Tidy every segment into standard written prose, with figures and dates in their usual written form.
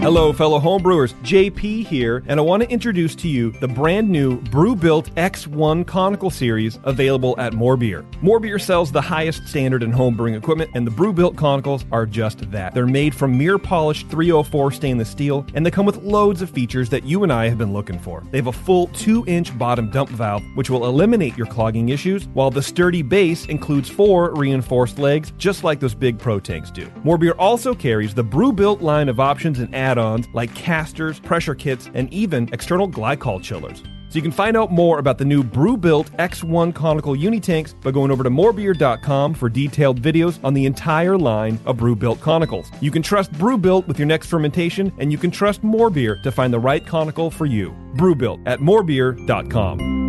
Hello, fellow homebrewers. JP here, and I want to introduce to you the brand new Brew Built X1 Conical Series available at More Beer. More Beer sells the highest standard in homebrewing equipment, and the Brew Built Conicals are just that. They're made from mirror-polished 304 stainless steel, and they come with loads of features that you and I have been looking for. They have a full 2-inch bottom dump valve, which will eliminate your clogging issues, while the sturdy base includes 4 reinforced legs, just like those big Pro tanks do. More Beer also carries the Brew Built line of options and add-ons like casters, pressure kits, and even external glycol chillers. So you can find out more about the new Brew Built X1 Conical Unitanks by going over to morebeer.com for detailed videos on the entire line of Brew Built Conicals. You can trust Brew Built with your next fermentation, and you can trust More Beer to find the right conical for you. Brew Built at morebeer.com.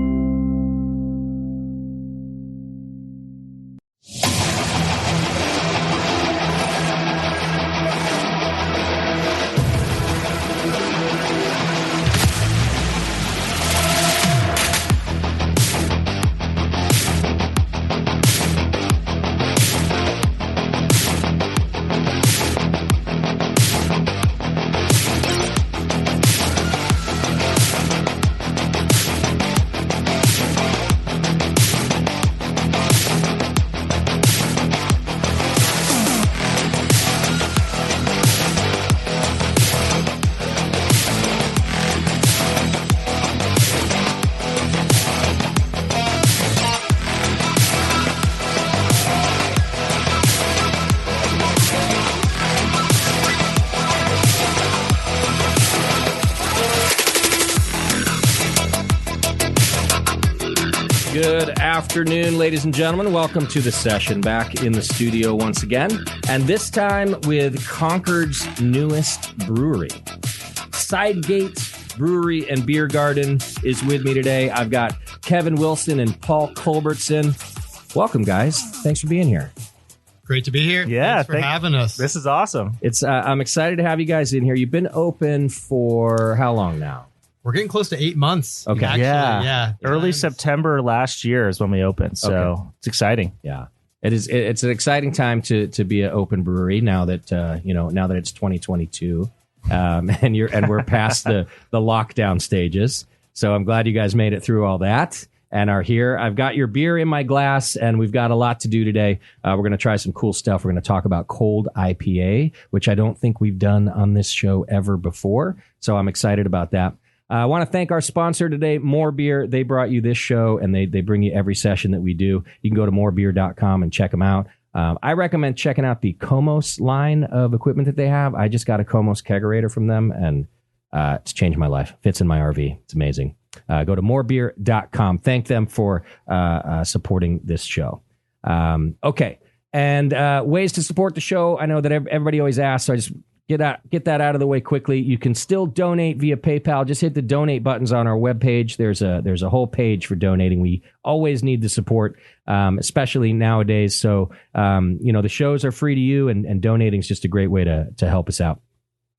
Good afternoon, ladies and gentlemen. Welcome to the session. Back in the studio once again, and this time with Concord's newest brewery. Sidegate Brewery and Beer Garden is with me today. I've got Kevin Wilson and Paul Culbertson. Welcome, guys. Thanks for being here. Great to be here. Yeah, thanks for having us. This is awesome. It's I'm excited to have you guys in here. You've been open for how long now? We're getting close to 8 months. Okay. Actually. Yeah. Early Nice. September last year is when we opened, so Okay. It's exciting. Yeah, it is. It's an exciting time to be an open brewery now that now that it's 2022, and we're past the lockdown stages. So I'm glad you guys made it through all that and are here. I've got your beer in my glass, and we've got a lot to do today. We're going to try some cool stuff. We're going to talk about cold IPA, which I don't think we've done on this show ever before. So I'm excited about that. I want to thank our sponsor today, More Beer. They brought you this show, and they bring you every session that we do. You can go to morebeer.com and check them out. I recommend checking out the Comos line of equipment that they have. I just got a Comos kegerator from them, and it's changed my life. Fits in my RV. It's amazing. Go to morebeer.com. Thank them for supporting this show. Okay, and ways to support the show. I know that everybody always asks, so I just get that out of the way quickly. You can still donate via PayPal. Just hit the donate buttons on our webpage. There's a whole page for donating. We always need the support, especially nowadays. So, the shows are free to you, and donating is just a great way to help us out.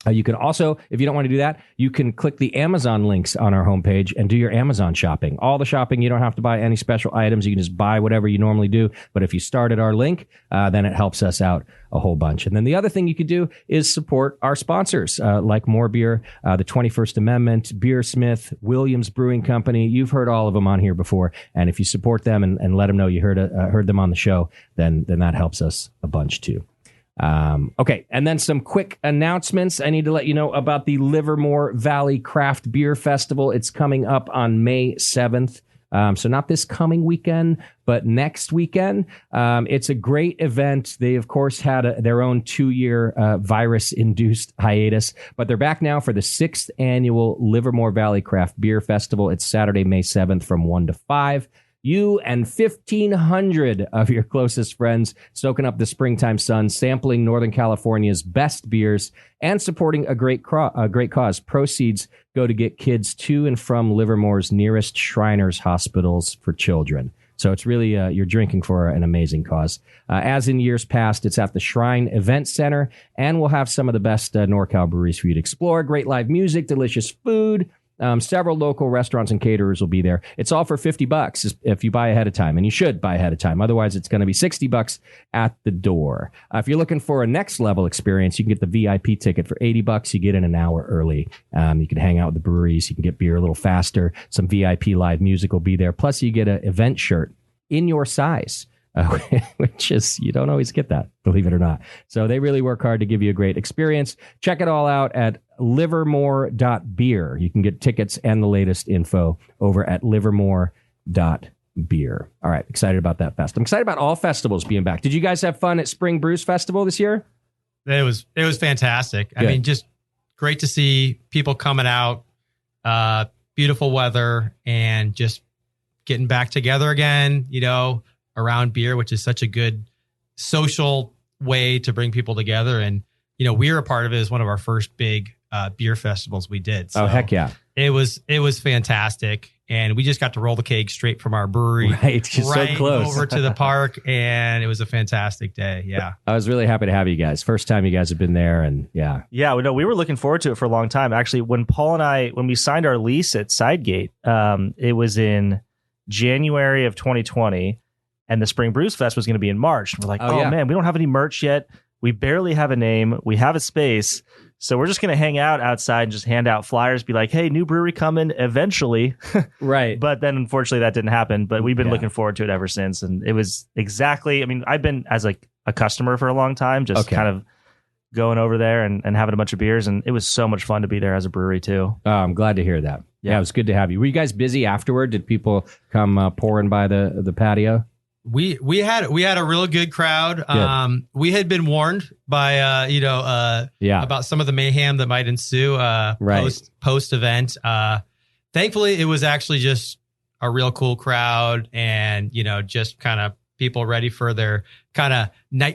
You can also, if you don't want to do that, you can click the Amazon links on our homepage and do your Amazon shopping. All the shopping, you don't have to buy any special items. You can just buy whatever you normally do. But if you start at our link, then it helps us out a whole bunch. And then the other thing you could do is support our sponsors, like More Beer, the 21st Amendment, Beersmith, Williams Brewing Company. You've heard all of them on here before. And if you support them and let them know you heard them on the show, then that helps us a bunch too. Okay, and then some quick announcements. I need to let you know about the Livermore Valley Craft Beer Festival. It's coming up on May 7th. So not this coming weekend, but next weekend. It's a great event. They, of course, had their own 2-year virus-induced hiatus, but they're back now for the 6th annual Livermore Valley Craft Beer Festival. It's Saturday, May 7th from 1 to 5. You and 1,500 of your closest friends soaking up the springtime sun, sampling Northern California's best beers, and supporting a great cause. Proceeds go to get kids to and from Livermore's nearest Shriners hospitals for children. So it's really, you're drinking for an amazing cause. As in years past, it's at the Shrine Event Center, and we'll have some of the best NorCal breweries for you to explore. Great live music, delicious food, Several local restaurants and caterers will be there. It's all for $50 if you buy ahead of time, and you should buy ahead of time. Otherwise, it's going to be $60 at the door. If you're looking for a next level experience, you can get the VIP ticket for $80. You get in an hour early. You can hang out with the breweries. You can get beer a little faster. Some VIP live music will be there. Plus, you get an event shirt in your size. Which is, you don't always get that, believe it or not. So they really work hard to give you a great experience. Check it all out at livermore.beer. You can get tickets and the latest info over at livermore.beer. All right, excited about that fest. I'm excited about all festivals being back. Did you guys have fun at Spring Brews Festival this year? It was fantastic. Good. I mean, just great to see people coming out, beautiful weather, and just getting back together again, around beer, which is such a good social way to bring people together. And, we're a part of it as one of our first big beer festivals we did. So heck yeah. It was fantastic. And we just got to roll the keg straight from our brewery right so close over to the park. And it was a fantastic day. Yeah. I was really happy to have you guys. First time you guys have been there. And yeah, we were looking forward to it for a long time. Actually, when we signed our lease at Sidegate, it was in January of 2020. And the Spring Brews Fest was going to be in March. We're like, man, we don't have any merch yet. We barely have a name. We have a space. So we're just going to hang out outside and just hand out flyers, be like, hey, new brewery coming eventually. Right. But then unfortunately that didn't happen. But we've been looking forward to it ever since. And it was exactly, I've been as like a customer for a long time, just kind of going over there and having a bunch of beers. And it was so much fun to be there as a brewery too. Oh, I'm glad to hear that. Yeah, it was good to have you. Were you guys busy afterward? Did people come pouring by the patio? We had a real good crowd. Good. We had been warned by about some of the mayhem that might ensue post event. Thankfully, it was actually just a real cool crowd, and just kind of people ready for their kind of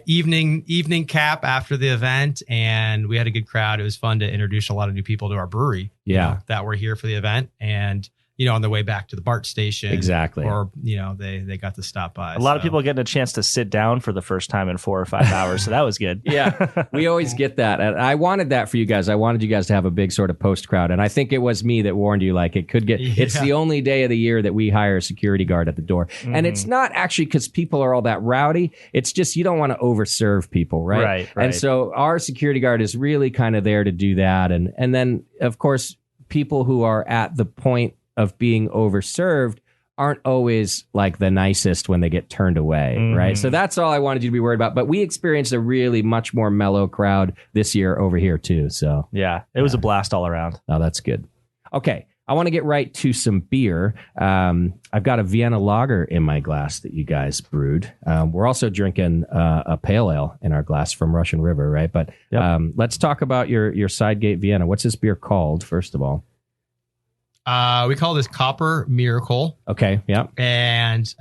evening cap after the event. And we had a good crowd. It was fun to introduce a lot of new people to our brewery. That were here for the event, and on their way back to the BART station. Exactly. Or, they got to stop by. A lot of people getting a chance to sit down for the first time in 4 or 5 hours. So that was good. Yeah, we always get that. And I wanted that for you guys. I wanted you guys to have a big sort of post crowd. And I think it was me that warned you, like it could get, it's the only day of the year that we hire a security guard at the door. Mm-hmm. And it's not actually because people are all that rowdy. It's just, you don't want to overserve people. Right. And so our security guard is really kind of there to do that. And then of course, people who are at the point of being overserved aren't always like the nicest when they get turned away, right? So that's all I wanted you to be worried about. But we experienced a really much more mellow crowd this year over here too. So yeah, it was a blast all around. Oh, that's good. Okay, I want to get right to some beer. I've got a Vienna lager in my glass that you guys brewed. We're also drinking a pale ale in our glass from Russian River, right? But let's talk about your Sidegate Vienna. What's this beer called, first of all? We call this Copper Miracle. Okay. Yeah. And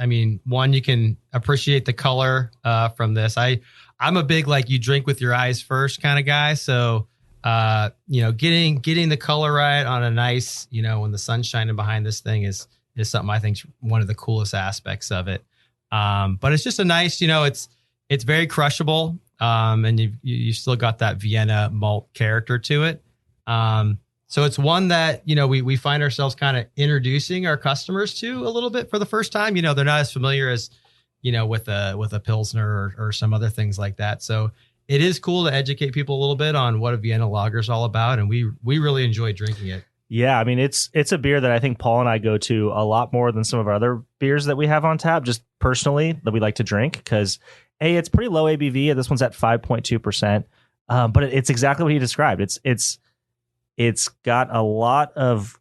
one, you can appreciate the color from this. I'm a big, you drink with your eyes first kind of guy. So, getting the color right on a nice, when the sun's shining behind this thing is something I think is one of the coolest aspects of it. But it's just a nice, it's very crushable. And you still got that Vienna malt character to it. So it's one that, we find ourselves kind of introducing our customers to a little bit for the first time. They're not as familiar as, with a Pilsner or some other things like that. So it is cool to educate people a little bit on what a Vienna lager is all about. And we really enjoy drinking it. Yeah. It's a beer that I think Paul and I go to a lot more than some of our other beers that we have on tap, just personally, that we like to drink because it's pretty low ABV. This one's at 5.2%. But it's exactly what he described. It's got a lot of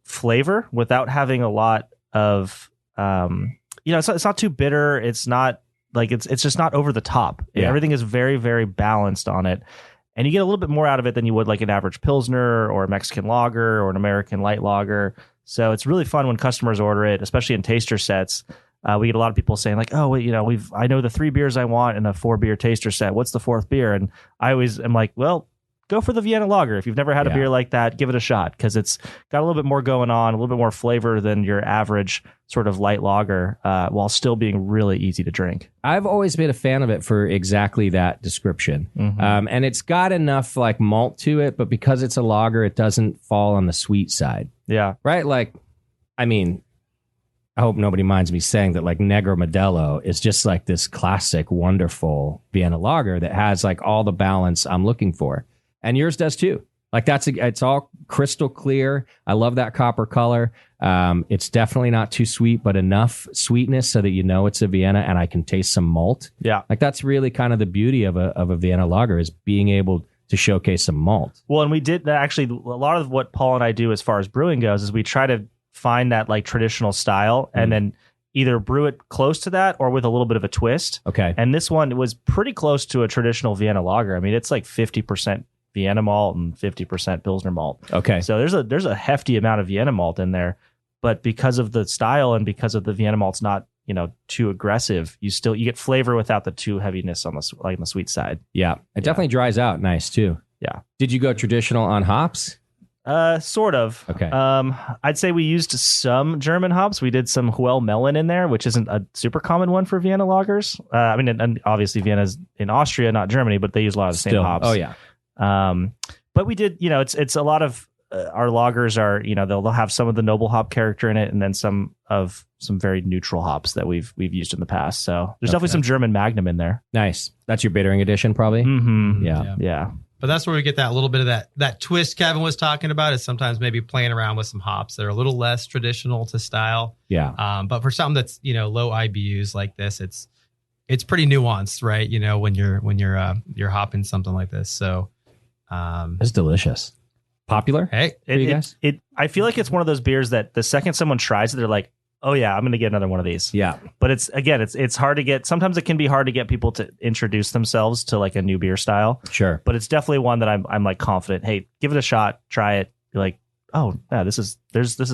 flavor without having a lot of, it's not too bitter. It's not like it's just not over the top. Yeah. Everything is very, very balanced on it. And you get a little bit more out of it than you would like an average Pilsner or a Mexican lager or an American light lager. So it's really fun when customers order it, especially in taster sets. We get a lot of people saying like, oh, well, I know the 3 beers I want in a 4 beer taster set. What's the 4th beer? And I always am like, well, go for the Vienna lager. If you've never had a beer like that, give it a shot because it's got a little bit more going on, a little bit more flavor than your average sort of light lager, while still being really easy to drink. I've always been a fan of it for exactly that description. And it's got enough like malt to it, but because it's a lager, it doesn't fall on the sweet side. Yeah. Right? Like, I mean, I hope nobody minds me saying that like Negro Modelo is just like this classic, wonderful Vienna lager that has like all the balance I'm looking for. And yours does too. Like it's all crystal clear. I love that copper color. It's definitely not too sweet, but enough sweetness so that you know it's a Vienna and I can taste some malt. Yeah. Like that's really kind of the beauty of a Vienna lager is being able to showcase some malt. Well, and we did actually a lot of what Paul and I do as far as brewing goes is we try to find that like traditional style and then either brew it close to that or with a little bit of a twist. Okay. And this one was pretty close to a traditional Vienna lager. I mean, it's like 50% Vienna malt and 50% Pilsner malt. Okay. So there's a hefty amount of Vienna malt in there, but because of the style and because of the Vienna malt's not, too aggressive, you get flavor without the too heaviness on the sweet side. Yeah. It definitely dries out nice too. Yeah. Did you go traditional on hops? Sort of. Okay. I'd say we used some German hops. We did some Huell Melon in there, which isn't a super common one for Vienna lagers. I mean, and obviously Vienna's in Austria, not Germany, but they use a lot of the same hops. Oh yeah. But we did, it's a lot of our lagers are, they'll have some of the noble hop character in it, and then some very neutral hops that we've used in the past. So there's definitely some German Magnum in there. Nice. That's your bittering edition, probably. Mm-hmm. Yeah. But that's where we get that little bit of that twist Kevin was talking about, is sometimes maybe playing around with some hops that are a little less traditional to style. Yeah. But for something that's, low IBUs like this, it's pretty nuanced, right? When you're hopping something like this. So it's delicious. Popular? Hey, you guys? I feel like it's one of those beers that the second someone tries it, they're like, oh yeah, I'm going to get another one of these. Yeah. But it's hard to get. Sometimes it can be hard to get people to introduce themselves to like a new beer style. Sure. But it's definitely one that I'm like confident. Hey, give it a shot. Try it. You're like, oh yeah, this is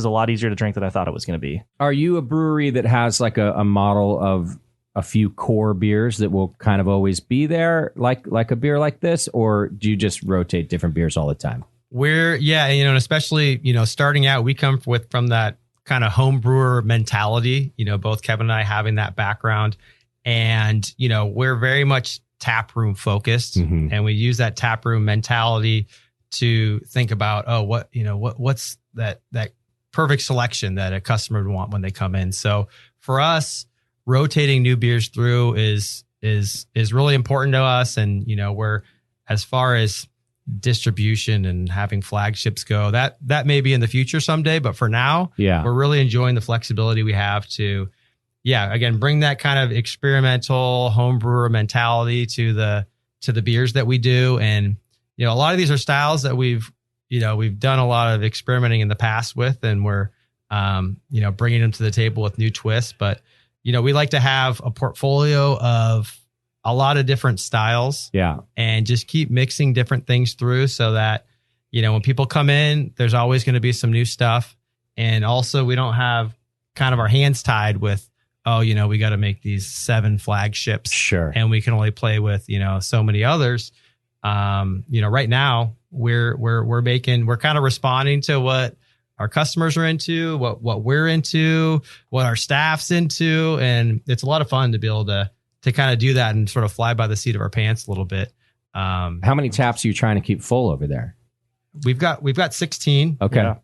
a lot easier to drink than I thought it was going to be. Are you a brewery that has like a model of a few core beers that will kind of always be there, like a beer like this, or do you just rotate different beers all the time? And especially, starting out, we come from that kind of home brewer mentality, both Kevin and I having that background, and, we're very much tap room focused, and we use that tap room mentality to think about, what's that perfect selection that a customer would want when they come in. So for us, rotating new beers through is really important to us. And, we're, as far as distribution and having flagships go, that may be in the future someday, but for now, we're really enjoying the flexibility we have to, again, bring that kind of experimental home brewer mentality to the beers that we do. And, a lot of these are styles that we've done a lot of experimenting in the past with, and we're, bringing them to the table with new twists. But, we like to have a portfolio of a lot of different styles, and just keep mixing different things through so that, when people come in, there's always going to be some new stuff. And also we don't have kind of our hands tied with, we got to make these 7 flagships. Sure. And we can only play with, so many others. Right now we're kind of responding to what our customers are into, what we're into, what our staff's into. And it's a lot of fun to be able to kind of do that and sort of fly by the seat of our pants a little bit. How many taps are you trying to keep full over there? We've got 16. Okay. Yeah.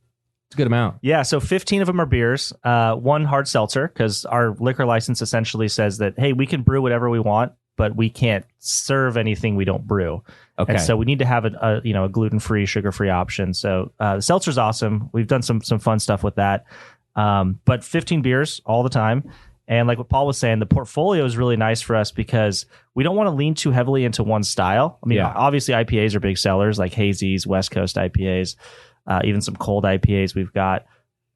It's a good amount. Yeah. So 15 of them are beers, 1 hard seltzer, because our liquor license essentially says that, hey, we can brew whatever we want, but we can't serve anything we don't brew. Okay. And so we need to have a gluten-free, sugar-free option. So the seltzer's awesome. We've done some fun stuff with that. But 15 beers all the time. And like what Paul was saying, the portfolio is really nice for us because we don't want to lean too heavily into one style. I mean, obviously IPAs are big sellers, like hazies, West Coast IPAs, even some cold IPAs we've got.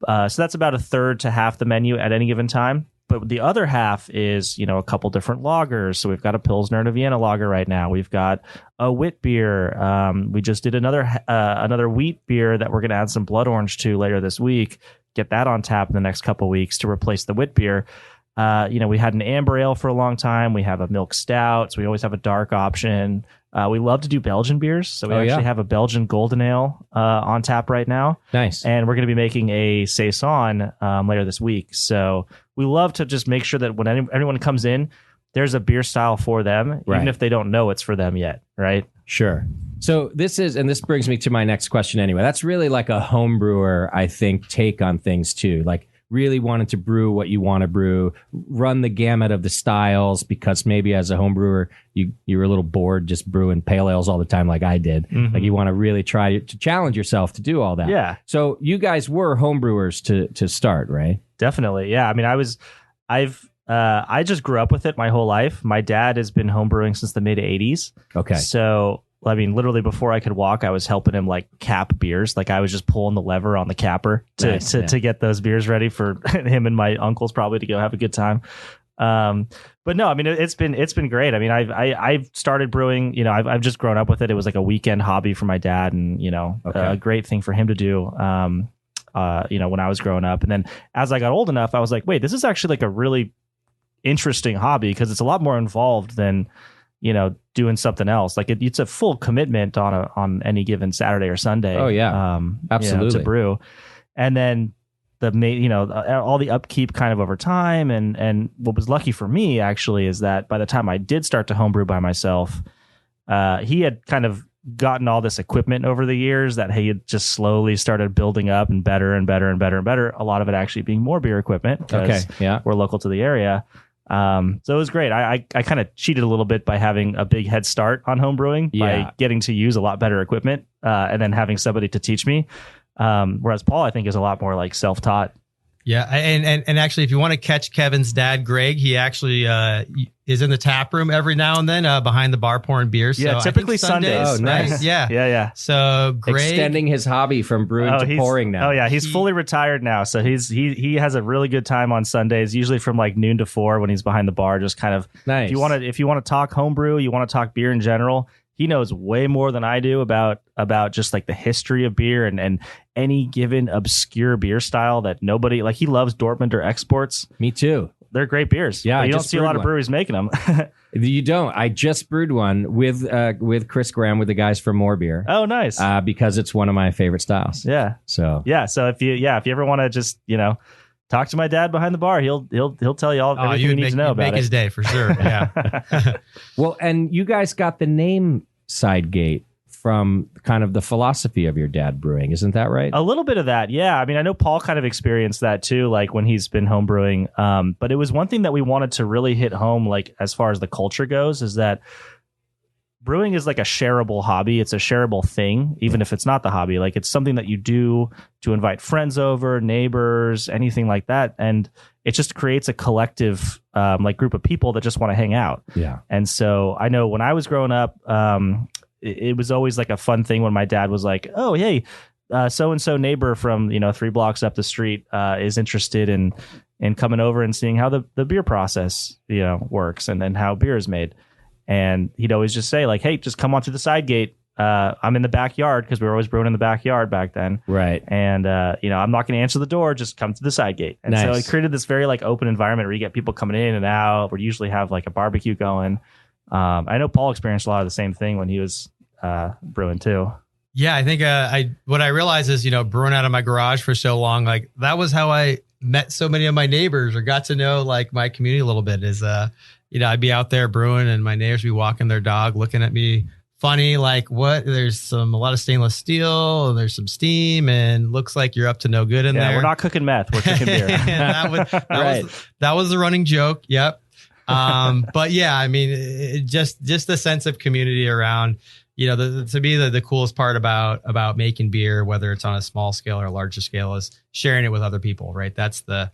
So that's about a third to half the menu at any given time. But the other half is, a couple different lagers. So we've got a Pilsner and a Vienna lager right now. We've got a wit beer. We just did another wheat beer that we're going to add some blood orange to later this week. Get that on tap in the next couple weeks to replace the wit beer. We had an amber ale for a long time. We have a milk stout. So we always have a dark option. We love to do Belgian beers. So we actually have a Belgian golden ale on tap right now. Nice. And we're going to be making a Saison later this week. So we love to just make sure that when anyone comes in, there's a beer style for them, even if they don't know it's for them yet, right? Sure. So this brings me to my next question anyway. That's really like a home brewer, I think, take on things too. Like really wanting to brew what you want to brew, run the gamut of the styles, because maybe as a home brewer, you were a little bored just brewing pale ales all the time like I did. Mm-hmm. Like you want to really try to challenge yourself to do all that. Yeah. So you guys were home brewers to start, right? Definitely. Yeah. I mean, I just grew up with it my whole life. My dad has been home brewing since the mid 80s. Okay. So, I mean, literally before I could walk, I was helping him like cap beers. Like I was just pulling the lever on the capper to get those beers ready for him and my uncles probably to go have a good time. But no, I mean, it's been great. I mean, I've started brewing, you know, I've just grown up with it. It was like a weekend hobby for my dad, and, you know, a great thing for him to do. You know, when I was growing up, and then as I got old enough, I was like, wait, this is actually like a really interesting hobby, because it's a lot more involved than, you know, doing something else. Like it's a full commitment on any given Saturday or Sunday. Oh yeah, absolutely, you know, to brew. And then all the upkeep kind of over time. And what was lucky for me actually is that by the time I did start to homebrew by myself, he had kind of gotten all this equipment over the years that he had just slowly started building up, and better and better and better and better. A lot of it actually being more beer equipment, because we're local to the area. So it was great. I kind of cheated a little bit by having a big head start on homebrewing by getting to use a lot better equipment, and then having somebody to teach me. Whereas Paul, I think, is a lot more like self-taught. Yeah, and actually, if you want to catch Kevin's dad, Greg, he actually is in the tap room every now and then behind the bar pouring beers. So yeah, typically Sundays. Oh, nice. Right? Yeah. Yeah. So Greg, extending his hobby from brewing to pouring now. Oh yeah, he's fully retired now, so he has a really good time on Sundays, usually from like noon to 4 when he's behind the bar, just kind of nice. If you want to talk homebrew, you want to talk beer in general. He knows way more than I do about just like the history of beer and any given obscure beer style that nobody like. He loves Dortmunder exports. Me too. They're great beers. Yeah, you don't see a lot of breweries making them. You don't. I just brewed one with Chris Graham, with the guys from More Beer. Oh, nice. Because it's one of my favorite styles. Yeah. So if you ever want to just, you know, talk to my dad behind the bar, he'll tell you all everything you need to know about it. Make his day for sure. Yeah. Well, and you guys got the name Sidegate from kind of the philosophy of your dad brewing, isn't that right? A little bit of that, yeah. I mean, I know Paul kind of experienced that too, like when he's been home brewing. But it was one thing that we wanted to really hit home, like as far as the culture goes, is that brewing is like a shareable hobby. It's a shareable thing, even if it's not the hobby. Like it's something that you do to invite friends over, neighbors, anything like that. And it just creates a collective like group of people that just want to hang out. Yeah. And so I know when I was growing up, it was always like a fun thing when my dad was like, oh, hey, so-and-so neighbor from, 3 blocks up the street is interested in coming over and seeing how the beer process, works and then how beer is made. And he'd always just say like, hey, just come on to the side gate. I'm in the backyard, because we were always brewing in the backyard back then. Right. And, I'm not going to answer the door. Just come to the side gate. And so it created this very like open environment where you get people coming in and out. We usually have like a barbecue going. I know Paul experienced a lot of the same thing when he was brewing too. Yeah, I think what I realized is, brewing out of my garage for so long, like that was how I met so many of my neighbors or got to know like my community a little bit. Is I'd be out there brewing and my neighbors would be walking their dog, looking at me funny, like, what? There's a lot of stainless steel, there's some steam, and looks like you're up to no good in there. We're not cooking meth, we're cooking beer. that was the running joke. Yep. But yeah, I mean, just the sense of community around, to me, the coolest part about making beer, whether it's on a small scale or a larger scale, is sharing it with other people, right? That's the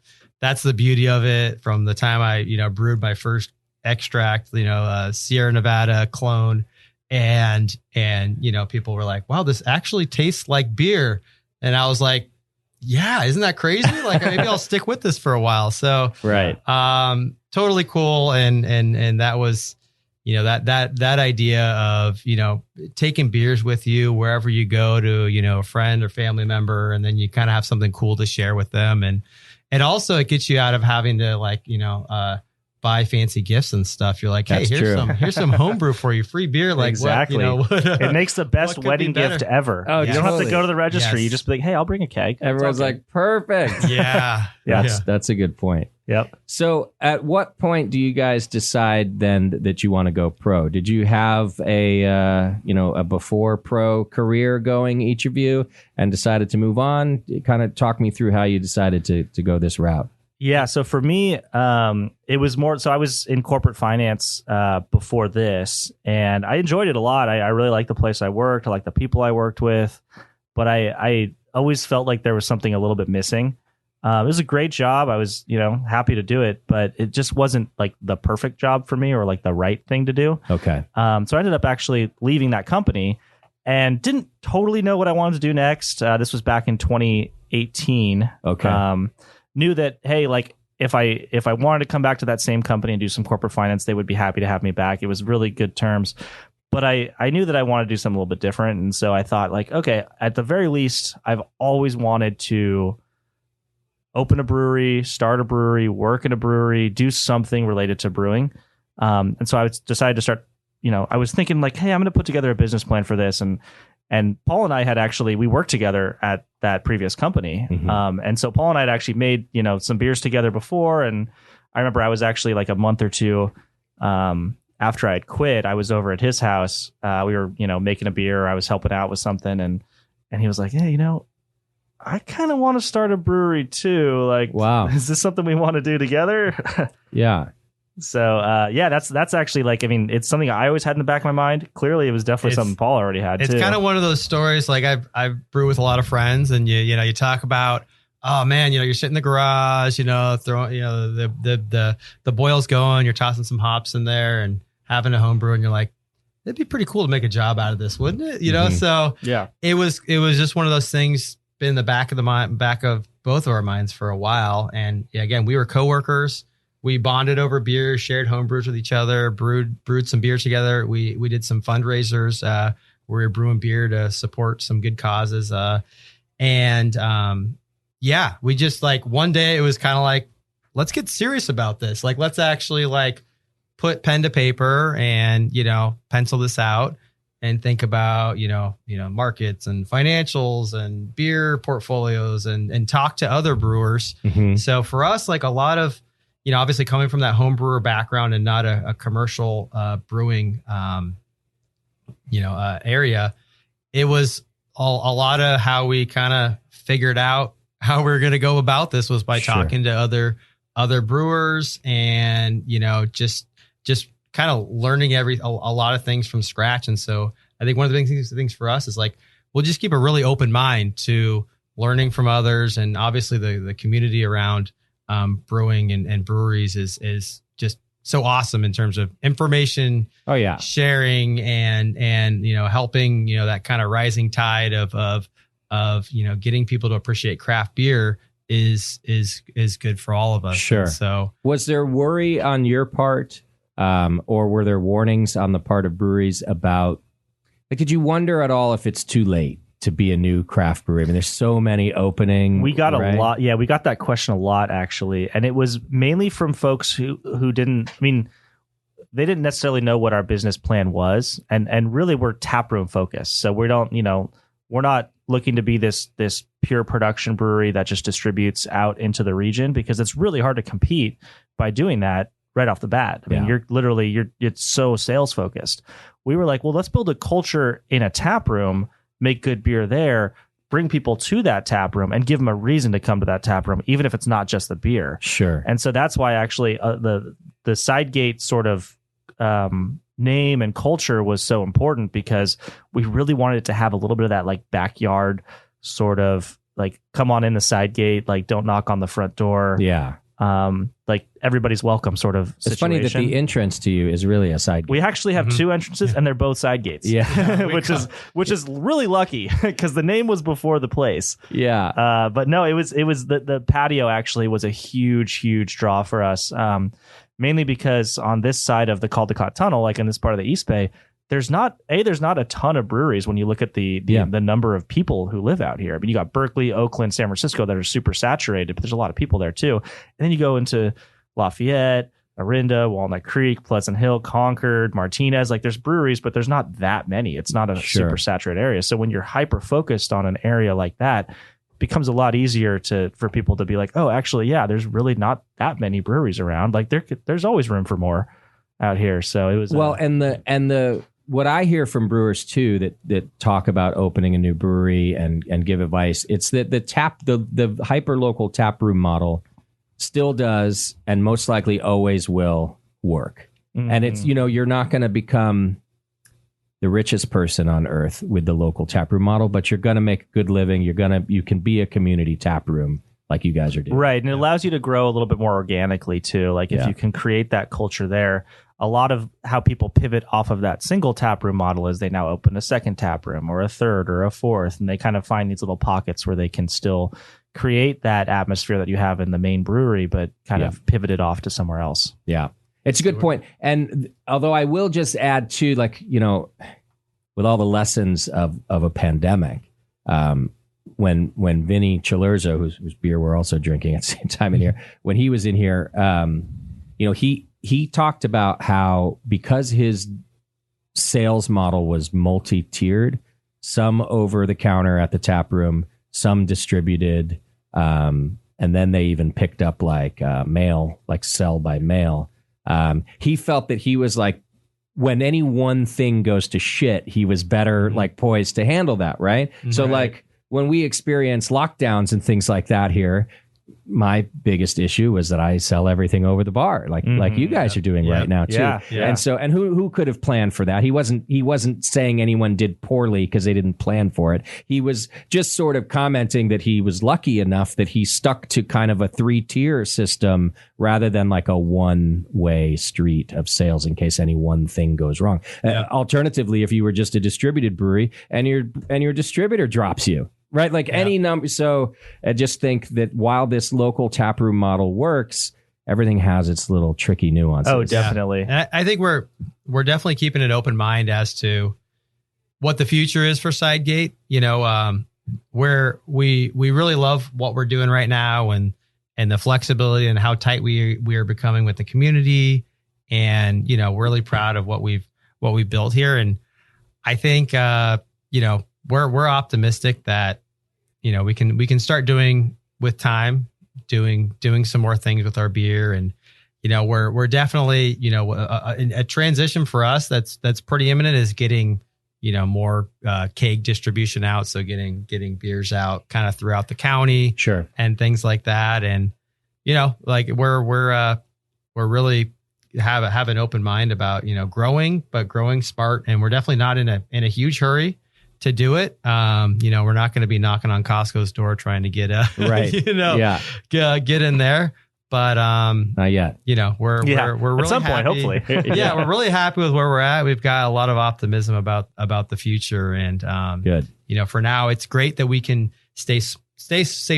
beauty of it. From the time I, brewed my first extract, Sierra Nevada clone, and people were like, wow, this actually tastes like beer. And I was like, yeah, isn't that crazy? Like maybe I'll stick with this for a while. So, right. Totally cool. And that was, that idea of, taking beers with you wherever you go to, a friend or family member, and then you kind of have something cool to share with them. And also it gets you out of having to buy fancy gifts and stuff. You're like, hey, That's here's true. here's some homebrew for you, free beer. Like Exactly. It makes the best what could wedding be better? gift ever. Oh, you don't have to totally. go to the registry. Yes. You just be like, hey, I'll bring a keg. Everyone's It's okay. like, perfect. yeah, That's a good point. Yep. So at what point do you guys decide then that you want to go pro? Did you have a before pro career going, each of you, and decided to move on? Kind of talk me through how you decided to go this route. Yeah. So for me, it was more, so I was in corporate finance before this, and I enjoyed it a lot. I really liked the place I worked. I liked the people I worked with, but I always felt like there was something a little bit missing. It was a great job. I was, happy to do it, but it just wasn't like the perfect job for me or like the right thing to do. Okay. So I ended up actually leaving that company and didn't totally know what I wanted to do next. This was back in 2018. Okay. Knew that, hey, like if I wanted to come back to that same company and do some corporate finance, they would be happy to have me back. It was really good terms. But I knew that I wanted to do something a little bit different. And so I thought, like, okay, at the very least, I've always wanted to open a brewery, start a brewery, work in a brewery, do something related to brewing. And so I decided to start, I was thinking like, hey, I'm going to put together a business plan for this. And Paul and I had we worked together at that previous company. Mm-hmm. And so Paul and I had actually made, some beers together before. And I remember I was actually like a month or two after I had quit, I was over at his house. We were, making a beer. I was helping out with something. And he was like, hey, I kind of want to start a brewery too. Like, wow, is this something we want to do together? Yeah. So, that's actually like, I mean, it's something I always had in the back of my mind. Clearly, it was definitely something Paul already had too. It's kind of one of those stories. Like I brew with a lot of friends, and you talk about, oh man, you're sitting in the garage, throwing, the boil's going, you're tossing some hops in there and having a home brew, and you're like, it'd be pretty cool to make a job out of this, wouldn't it? Mm-hmm. So yeah, it was just one of those things been in the back of both of our minds for a while. And again, we were coworkers. We bonded over beer, shared home brews with each other, brewed some beer together. We did some fundraisers where we were brewing beer to support some good causes. We just like one day it was kind of like, let's get serious about this. Like, let's actually like put pen to paper and, pencil this out and think about, markets and financials and beer portfolios and talk to other brewers. Mm-hmm. So for us, like a lot of, obviously coming from that home brewer background and not a commercial brewing, area, it was a lot of how we kind of figured out how we were going to go about this was by talking to other brewers and, just kind of learning a lot of things from scratch. And so I think one of the big things for us is like, we'll just keep a really open mind to learning from others. And obviously the community around brewing and breweries is just so awesome in terms of information. Oh yeah. Sharing and helping, that kind of rising tide of getting people to appreciate craft beer is good for all of us. Sure. And so was there worry on your part, or were there warnings on the part of breweries about, like, did you wonder at all if it's too late to be a new craft brewery? I mean, there's so many opening. We got a lot. Yeah, we got that question a lot actually. And it was mainly from folks who didn't, they didn't necessarily know what our business plan was. And really we're taproom focused. So we don't, we're not looking to be this pure production brewery that just distributes out into the region, because it's really hard to compete by doing that right off the bat. I mean, it's so sales focused. We were like, well, let's build a culture in a tap room, make good beer there, bring people to that tap room and give them a reason to come to that tap room, even if it's not just the beer. Sure. And so that's why actually the Sidegate sort of name and culture was so important, because we really wanted it to have a little bit of that like backyard sort of like, come on in the Sidegate, like don't knock on the front door. Yeah. Like everybody's welcome sort of situation. It's funny that the entrance to you is really a side gate. We actually have two entrances and they're both side gates. Yeah. which is really lucky because the name was before the place. Yeah. But no, it was the patio actually was a huge draw for us. Mainly because on this side of the Caldecott Tunnel, like in this part of the East Bay, there's not a ton of breweries when you look at the number of people who live out here. I mean, you got Berkeley, Oakland, San Francisco that are super saturated, but there's a lot of people there too. And then you go into Lafayette, Orinda, Walnut Creek, Pleasant Hill, Concord, Martinez. Like there's breweries, but there's not that many. It's not a super saturated area. So when you're hyper focused on an area like that, it becomes a lot easier for people to be like, oh, actually, yeah, there's really not that many breweries around. Like there's always room for more out here. So it was and the what I hear from brewers too that talk about opening a new brewery and give advice, it's that the hyper local tap room model still does and most likely always will work. Mm-hmm. And it's, you're not going to become the richest person on earth with the local tap room model, but you're going to make a good living. You can be a community tap room like you guys are doing. Right. And it allows you to grow a little bit more organically too. Like if you can create that culture there, a lot of how people pivot off of that single tap room model is they now open a second tap room or a third or a fourth, and they kind of find these little pockets where they can still create that atmosphere that you have in the main brewery, but kind of pivot it off to somewhere else. Yeah. It's a good point. And although I will just add to, like, with all the lessons of a pandemic, when Vinny Chilurzo, whose beer we're also drinking at the same time in here, when he was in here, he talked about how, because his sales model was multi-tiered, some over the counter at the tap room, some distributed, and then they even picked up like mail, like sell by mail. He felt that he was like, when any one thing goes to shit, he was better like poised to handle that, right? So like when we experience lockdowns and things like that here, my biggest issue was that I sell everything over the bar, like you guys are doing right now too. Yeah. And who could have planned for that? He wasn't saying anyone did poorly because they didn't plan for it. He was just sort of commenting that he was lucky enough that he stuck to kind of a 3-tier system rather than like a one-way street of sales in case any one thing goes wrong. Alternatively, if you were just a distributed brewery and your distributor drops you, right? Like any number. So I just think that while this local taproom model works, everything has its little tricky nuances. Oh, definitely. And I think we're definitely keeping an open mind as to what the future is for Sidegate. Where we really love what we're doing right now and the flexibility and how tight we are becoming with the community. And, we're really proud of what we've built here. And I think, we're optimistic that, we can start doing with time, doing some more things with our beer. And, we're definitely, a transition for us that's pretty imminent is getting, more keg distribution out. So getting beers out kind of throughout the county, sure, and things like that. And, like we're really have an open mind about, growing smart. And we're definitely not in a huge hurry to do it. We're not going to be knocking on Costco's door trying to get get in there. But not yet. We're really at some point, hopefully. We're really happy with where we're at. We've got a lot of optimism about the future, and good. For now, it's great that we can stay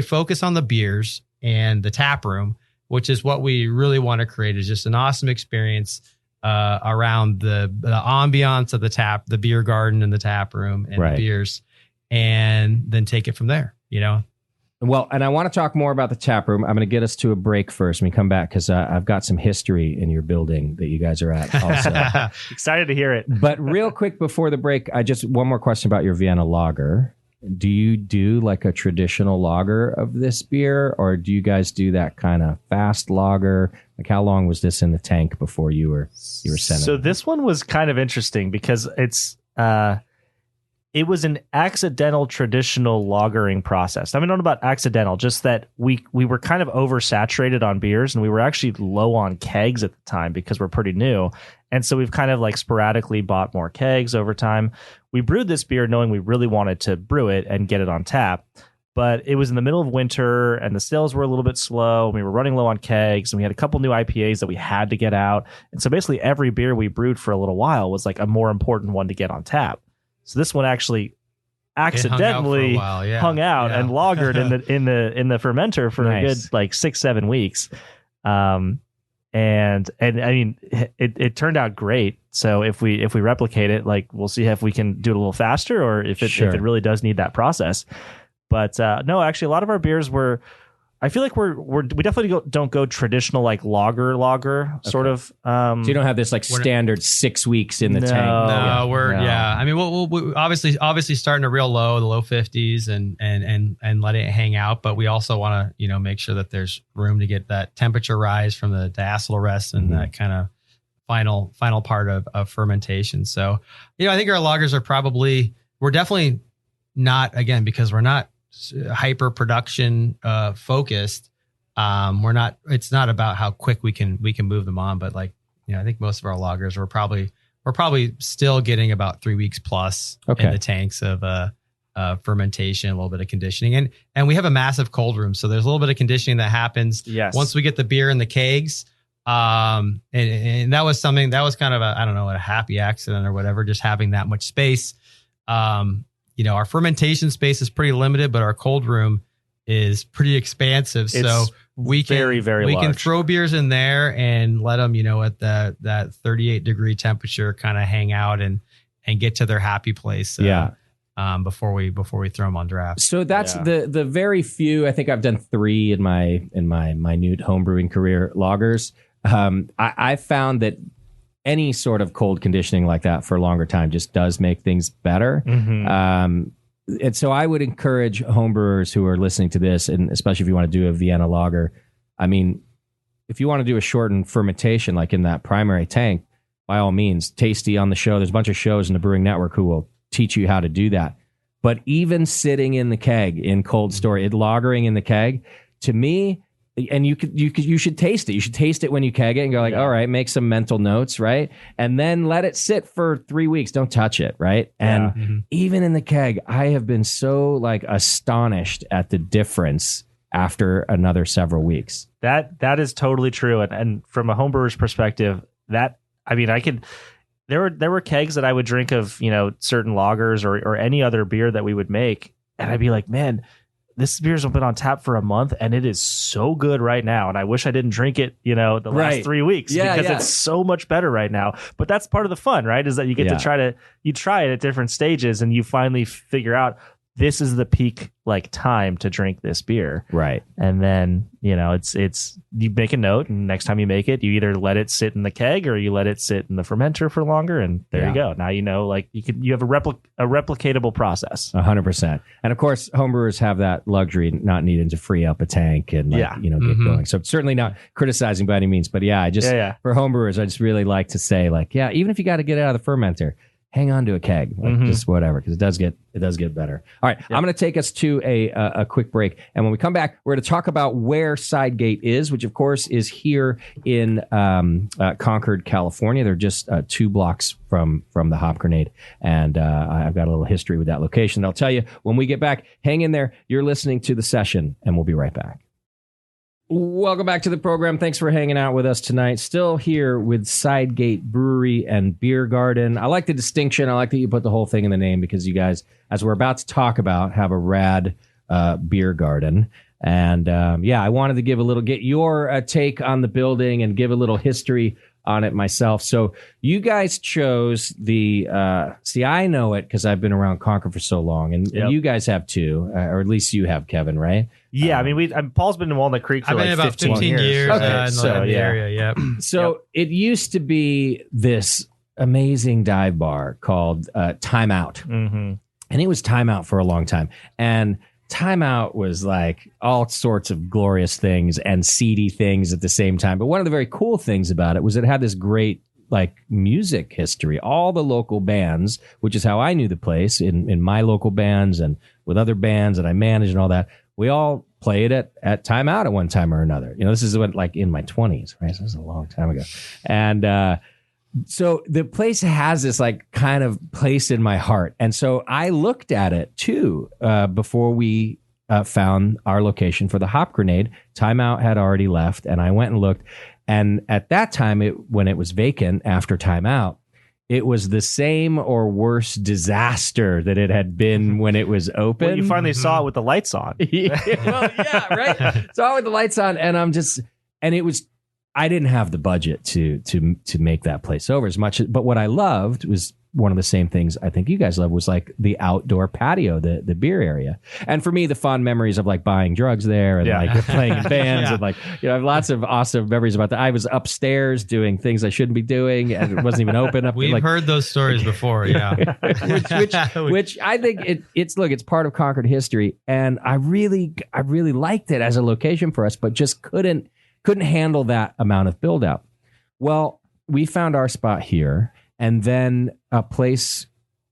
focused on the beers and the tap room, which is what we really want to create. Is just an awesome experience around the ambiance of the beer garden and the tap room and the beers, and then take it from there, Well, and I want to talk more about the tap room. I'm going to get us to a break first when we come back, because I've got some history in your building that you guys are at also. Excited to hear it. But real quick before the break, one more question about your Vienna lager. Do you do like a traditional lager of this beer, or do you guys do that kind of fast lager? Like, how long was this in the tank before you were sending? So this one was kind of interesting because it was an accidental traditional lagering process. I mean, not about accidental, just that we were kind of oversaturated on beers, and we were actually low on kegs at the time because we're pretty new. And so we've kind of like sporadically bought more kegs over time. We brewed this beer knowing we really wanted to brew it and get it on tap. But it was in the middle of winter and the sales were a little bit slow. We were running low on kegs, and we had a couple new IPAs that we had to get out. And so basically every beer we brewed for a little while was like a more important one to get on tap. So this one actually accidentally hung out and lagered in the fermenter for a good like 6-7 weeks. And I mean, it turned out great. So if we replicate it, like, we'll see if we can do it a little faster, or if it really does need that process. But no, actually, a lot of our beers were I feel like we definitely don't go traditional like lager sort of. So you don't have this like standard 6 weeks in the tank. No, I mean, we'll obviously starting to real low, the low 50s, and let it hang out. But we also want to make sure that there's room to get that temperature rise from the diacetyl rest and that kind of final part of fermentation. So I think our lagers we're definitely not, again, because we're not hyper production focused. It's not about how quick we can move them on, but I think most of our lagers we're probably still getting about 3 weeks plus in the tanks of fermentation, a little bit of conditioning, and we have a massive cold room, so there's a little bit of conditioning that happens once we get the beer in the kegs. And that was something that was kind of a happy accident or whatever, just having that much space. Our fermentation space is pretty limited, but our cold room is pretty expansive. So we can very, very we large. can throw beers in there and let them, at that 38-degree temperature kind of hang out and get to their happy place. Before we throw them on draft. So that's the very few. I think I've done 3 in my minute homebrewing career lagers. I found that any sort of cold conditioning like that for a longer time just does make things better. And so I would encourage homebrewers who are listening to this, and especially if you want to do a Vienna lager, I mean, if you want to do a shortened fermentation like in that primary tank, by all means, Tasty on the show. There's a bunch of shows in the Brewing Network who will teach you how to do that. But even sitting in the keg in cold storage, lagering in the keg, to me, and you should taste it. You should taste it when you keg it and go all right, make some mental notes, right? And then let it sit for 3 weeks. Don't touch it, right? And even in the keg, I have been so astonished at the difference after another several weeks. That is totally true. And from a homebrewer's perspective, there were kegs that I would drink of, certain lagers or any other beer that we would make. And I'd be like, man, this beer's been on tap for a month and it is so good right now. And I wish I didn't drink it, the last 3 weeks because it's so much better right now. But that's part of the fun, right? Is that you get to try it at different stages and you finally figure out this is the peak time to drink this beer. Right. And then, it's you make a note, and next time you make it, you either let it sit in the keg or you let it sit in the fermenter for longer, and there you go. Now you have a replicatable process. 100%. And of course, homebrewers have that luxury not needing to free up a tank and get going. So certainly not criticizing by any means, but for homebrewers, I just really like to say even if you got to get it out of the fermenter, hang on to a keg, just whatever, because it does get better. All right, I'm going to take us to a quick break, and when we come back, we're going to talk about where Sidegate is, which of course is here in Concord, California. They're just 2 blocks from the Hop Grenade, and I've got a little history with that location. I'll tell you when we get back. Hang in there. You're listening to The Session, and we'll be right back. Welcome back to the program. Thanks for hanging out with us tonight. Still here with Sidegate Brewery and Beer Garden. I like the distinction. I like that you put the whole thing in the name because you guys, as we're about to talk about, have a rad beer garden. And I wanted to get your take on the building and give a little history on it myself. So you guys chose the I know it because I've been around Concord for so long, and you guys have too, or at least you have, Kevin, right? Yeah, Paul's been in Walnut Creek for I've been about 15 years Okay, in the area. Yeah. So it used to be this amazing dive bar called Time Out, and it was Time Out for a long time, and Time Out was all sorts of glorious things and seedy things at the same time. But one of the very cool things about it was it had this great music history. All the local bands, which is how I knew the place in my local bands and with other bands that I managed and all that, we all played at Time Out at one time or another. This is what in my 20s, right? So this is a long time ago. And so the place has this kind of place in my heart. And so I looked at it too before we found our location for the Hop Grenade. Time Out had already left, and I went and looked. And at that time, when it was vacant after Time Out, it was the same or worse disaster that it had been when it was open. Well, you finally saw it with the lights on. Right. Saw it with the lights on, and it was. I didn't have the budget to make that place over as much. But what I loved was one of the same things I think you guys love was like the outdoor patio, the beer area. And for me, the fond memories of like buying drugs there and like playing in bands and like, I have lots of awesome memories about that. I was upstairs doing things I shouldn't be doing and it wasn't even open up. We've heard those stories before. Yeah. which I think it's part of Concord history. And I really liked it as a location for us, but just couldn't handle that amount of build out. Well, we found our spot here, and then a place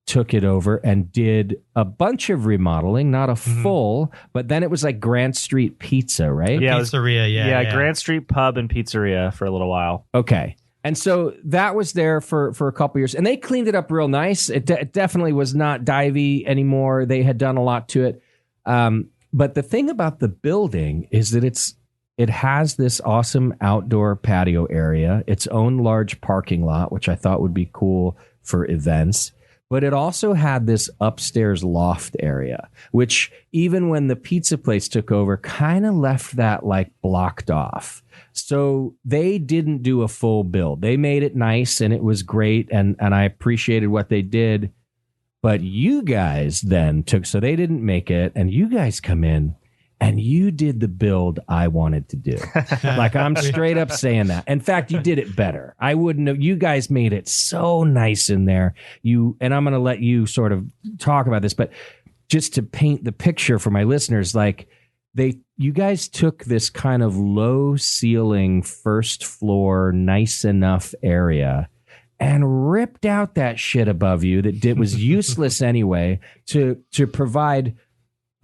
took it over and did a bunch of remodeling, not a full, but then it was like Grant Street Pizza, right? Yeah, pizzeria, yeah. Grant Street Pub and Pizzeria for a little while. Okay. And so that was there for a couple years, and they cleaned it up real nice. It definitely was not divey anymore. They had done a lot to it. But the thing about the building is that it has this awesome outdoor patio area, its own large parking lot, which I thought would be cool for events. But it also had this upstairs loft area, which even when the pizza place took over, kind of left that like blocked off. So they didn't do a full build. They made it nice and it was great. And I appreciated what they did. But you guys then so they didn't make it, and you guys come in and you did the build I wanted to do. Like, I'm straight up saying that. In fact, you did it better. I wouldn't have. You guys made it so nice in there. And I'm going to let you sort of talk about this, but just to paint the picture for my listeners, like you guys took this kind of low ceiling, first floor, nice enough area and ripped out that shit above you that was useless anyway to provide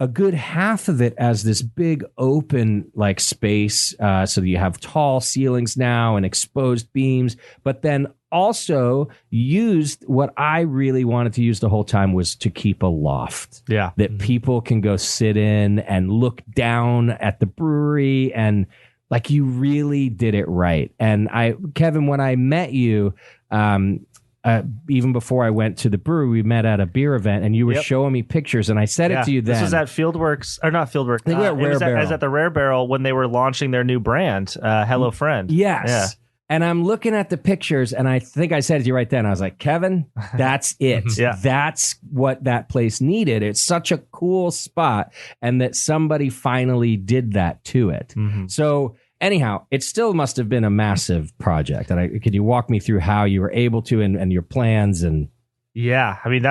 a good half of it as this big open like space, so that you have tall ceilings now and exposed beams, but then also used what I really wanted to use the whole time was to keep a loft that people can go sit in and look down at the brewery, and like you really did it right. And Kevin, when I met you, even before I went to the brewery, we met at a beer event, and you were showing me pictures, and I said it to you then. This was at Fieldworks, or not Fieldworks. I was at the Rare Barrel when they were launching their new brand, Hello Friend. Yes. Yeah. And I'm looking at the pictures, and I think I said it to you right then. I was like, Kevin, that's it. That's what that place needed. It's such a cool spot, and that somebody finally did that to it. So anyhow, it still must have been a massive project. And could you walk me through how you were able to and your plans? And yeah, I mean,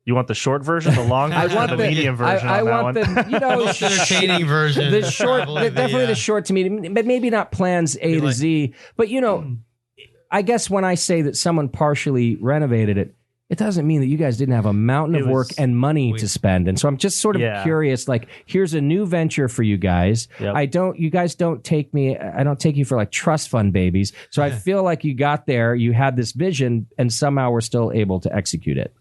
you want the short version, the long version, or the medium version? I want the most entertaining version. The short, definitely the short to medium, but maybe not plans A to Z. But I guess when I say that someone partially renovated it, it doesn't mean that you guys didn't have a mountain of work and money to spend. And so I'm just sort of curious, like, here's a new venture for you guys. You guys don't take me, I don't take you for like trust fund babies. So I feel like you got there, you had this vision, and somehow we're still able to execute it.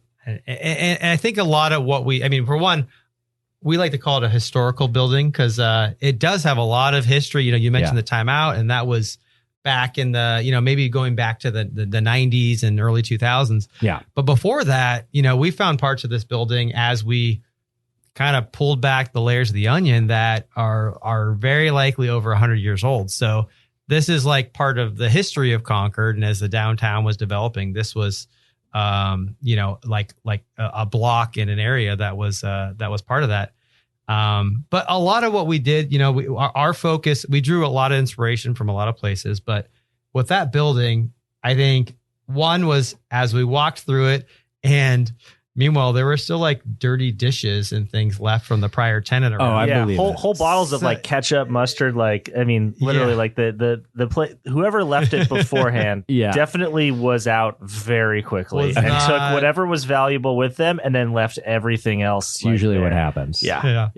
And I think a lot of for one, we like to call it a historical building because it does have a lot of history. You mentioned the timeout, and that was back in the, maybe going back to the 90s and early 2000s. Yeah. But before that, we found parts of this building as we kind of pulled back the layers of the onion that are very likely over 100 years old. So this is like part of the history of Concord. And as the downtown was developing, this was, like a block in an area that was part of that. But a lot of what we did, our focus, we drew a lot of inspiration from a lot of places, but with that building, I think one was as we walked through it, and meanwhile, there were still like dirty dishes and things left from the prior tenant around. Oh, I believe whole bottles of like ketchup, mustard, like, I mean, literally like the whoever left it beforehand definitely was out very quickly and took whatever was valuable with them and then left everything else. It's usually what happens. Yeah.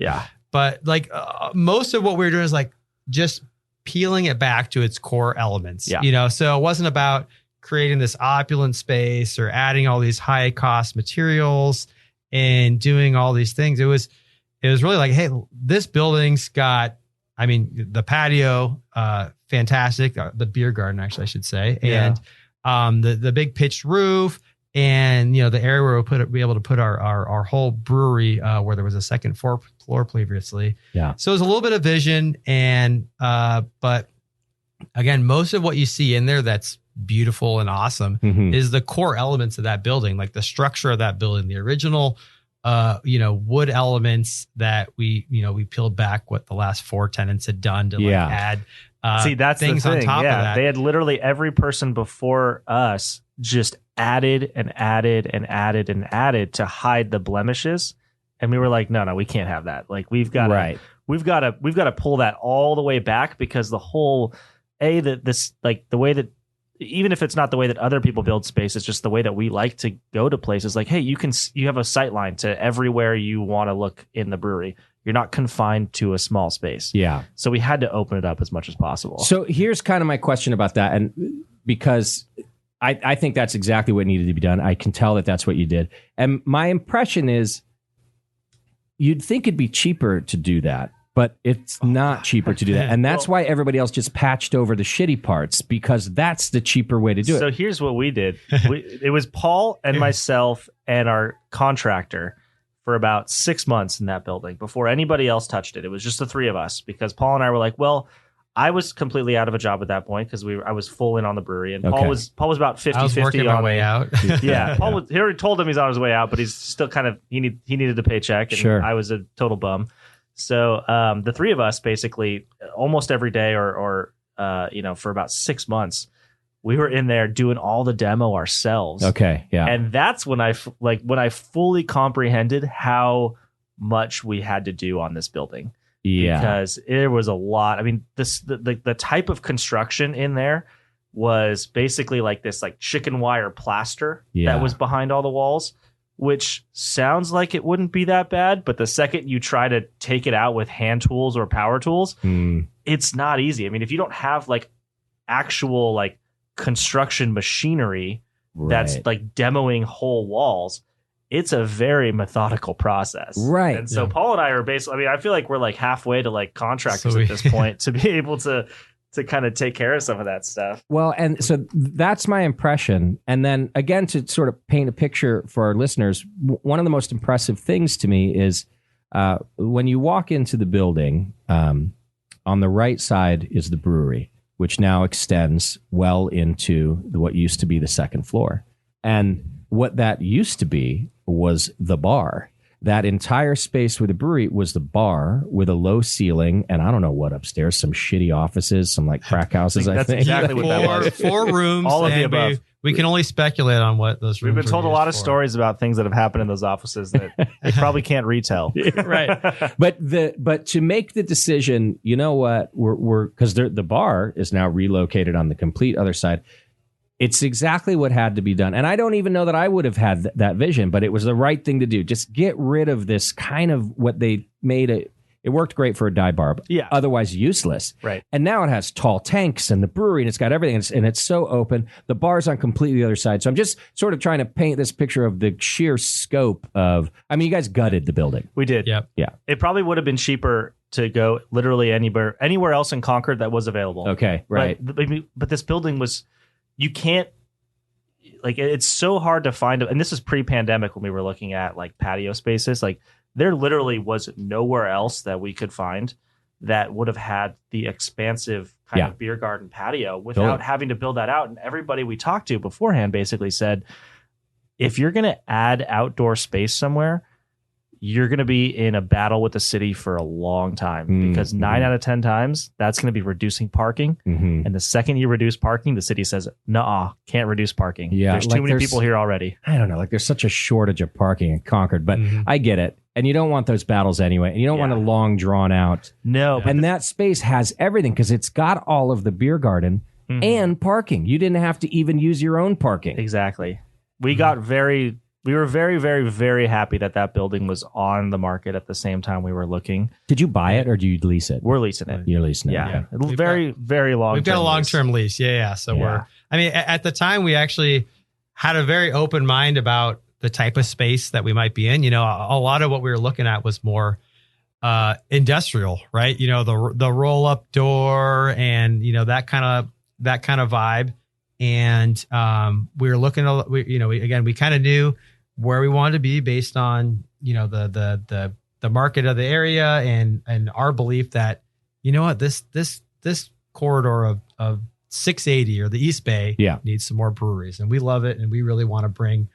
But like most of what we were doing is like just peeling it back to its core elements. So it wasn't about creating this opulent space or adding all these high cost materials and doing all these things. It was really like, hey, this building's got, the patio, fantastic. The beer garden, actually, I should say. And the big pitched roof, and the area where we'll be able to put our whole brewery, where there was a second floor previously. Yeah. So it was a little bit of vision, and but again, most of what you see in there that's beautiful and awesome is the core elements of that building, like the structure of that building, the original, wood elements that we peeled back what the last 4 tenants had done to add See, that's things the thing. on top of that. They had literally every person before us just added and added and added and added to hide the blemishes. And we were like, no, we can't have that. Like we've got to pull that all the way back, because the whole the way that, even if it's not the way that other people build space, it's just the way that we like to go to places. Like, hey, you have a sight line to everywhere you want to look in the brewery. You're not confined to a small space. Yeah. So we had to open it up as much as possible. So here's kind of my question about that. And because I think that's exactly what needed to be done. I can tell that that's what you did. And my impression is you'd think it'd be cheaper to do that, but it's not cheaper to do that. And that's why everybody else just patched over the shitty parts, because that's the cheaper way to do it. So here's what we did. It was Paul and myself and our contractor for about 6 months in that building before anybody else touched it. It was just the 3 of us, because Paul and I were like, well, I was completely out of a job at that point because I was full in on the brewery, and Paul was about 50-50. I was working my way out. Yeah, Paul he already told him he's on his way out, but he's still kind of he needed a paycheck, and sure. I was a total bum. So the 3 of us basically almost every day or for about 6 months, we were in there doing all the demo ourselves. Okay, yeah. And that's when I fully comprehended how much we had to do on this building. Yeah. Because there was a lot. I mean, the type of construction in there was basically like this like chicken wire plaster that was behind all the walls, which sounds like it wouldn't be that bad, but the second you try to take it out with hand tools or power tools, it's not easy. I mean, if you don't have like actual like construction machinery that's like demoing whole walls, it's a very methodical process. Right. And so Paul and I are basically, I mean, I feel like we're like halfway to like contractors at this point to be able to kind of take care of some of that stuff. Well, and so that's my impression. And then again, to sort of paint a picture for our listeners, one of the most impressive things to me is when you walk into the building, on the right side is the brewery, which now extends well into what used to be the second floor. And what that used to be was the bar. That entire space with the brewery was the bar with a low ceiling, and I don't know what upstairs, some shitty offices, some like crack houses. I think that's exactly what that was. 4 rooms, all of the above. We can only speculate on what those rooms. We've been told a lot of for. Stories about things that have happened in those offices that they probably can't retell. Right. But to make the decision, you know what? We're because the bar is now relocated on the complete other side. It's exactly what had to be done. And I don't even know that I would have had that vision, but it was the right thing to do. Just get rid of this kind of what they made it. It worked great for a dive bar, but otherwise useless. Right. And now it has tall tanks and the brewery, and it's got everything, and it's so open. The bar's on completely the other side. So I'm just sort of trying to paint this picture of the sheer scope of, I mean, you guys gutted the building. We did. Yep. Yeah. It probably would have been cheaper to go literally anywhere else in Concord that was available. Okay, right. But this building was, you can't, like, it's so hard to find, and this is pre-pandemic when we were looking at like patio spaces. Like, there literally was nowhere else that we could find that would have had the expansive kind of beer garden patio without having to build that out. And everybody we talked to beforehand basically said, if you're going to add outdoor space somewhere, you're going to be in a battle with the city for a long time, because 9 out of 10 times that's going to be reducing parking. And the second you reduce parking, the city says, "Nah, can't reduce parking. There's too many people here already." I don't know. Like, there's such a shortage of parking in Concord, but I get it. And you don't want those battles anyway. And you don't want a long drawn out. No. And that space has everything, because it's got all of the beer garden and parking. You didn't have to even use your own parking. Exactly. We were very, very, very happy that building was on the market at the same time we were looking. Did you buy it or do you lease it? We're leasing it. You're leasing it. Yeah. Very, very long. We've got a long-term lease. Yeah. So I mean, at the time we actually had a very open mind about the type of space that we might be in. You know, a lot of what we were looking at was more industrial, right? You know, the roll-up door and, you know, that kind of vibe. And we were looking at, we kind of knew where we wanted to be based on, you know, the market of the area and our belief that, you know what, this corridor of 680 or the East Bay needs some more breweries, and we love it. And we really want to bring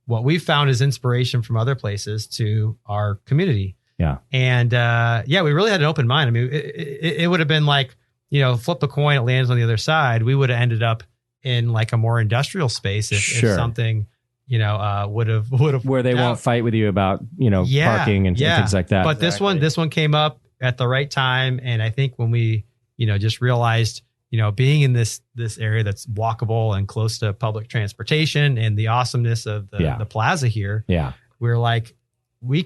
what we found as inspiration from other places to our community. Yeah. And we really had an open mind. I mean, it would have been like, flip a coin, it lands on the other side. We would have ended up in like a more industrial space if something, would have where they won't fight with you about, parking and things like that. But this one came up at the right time. And I think when we, just realized, being in this area that's walkable and close to public transportation and the awesomeness of the plaza here, we're like, we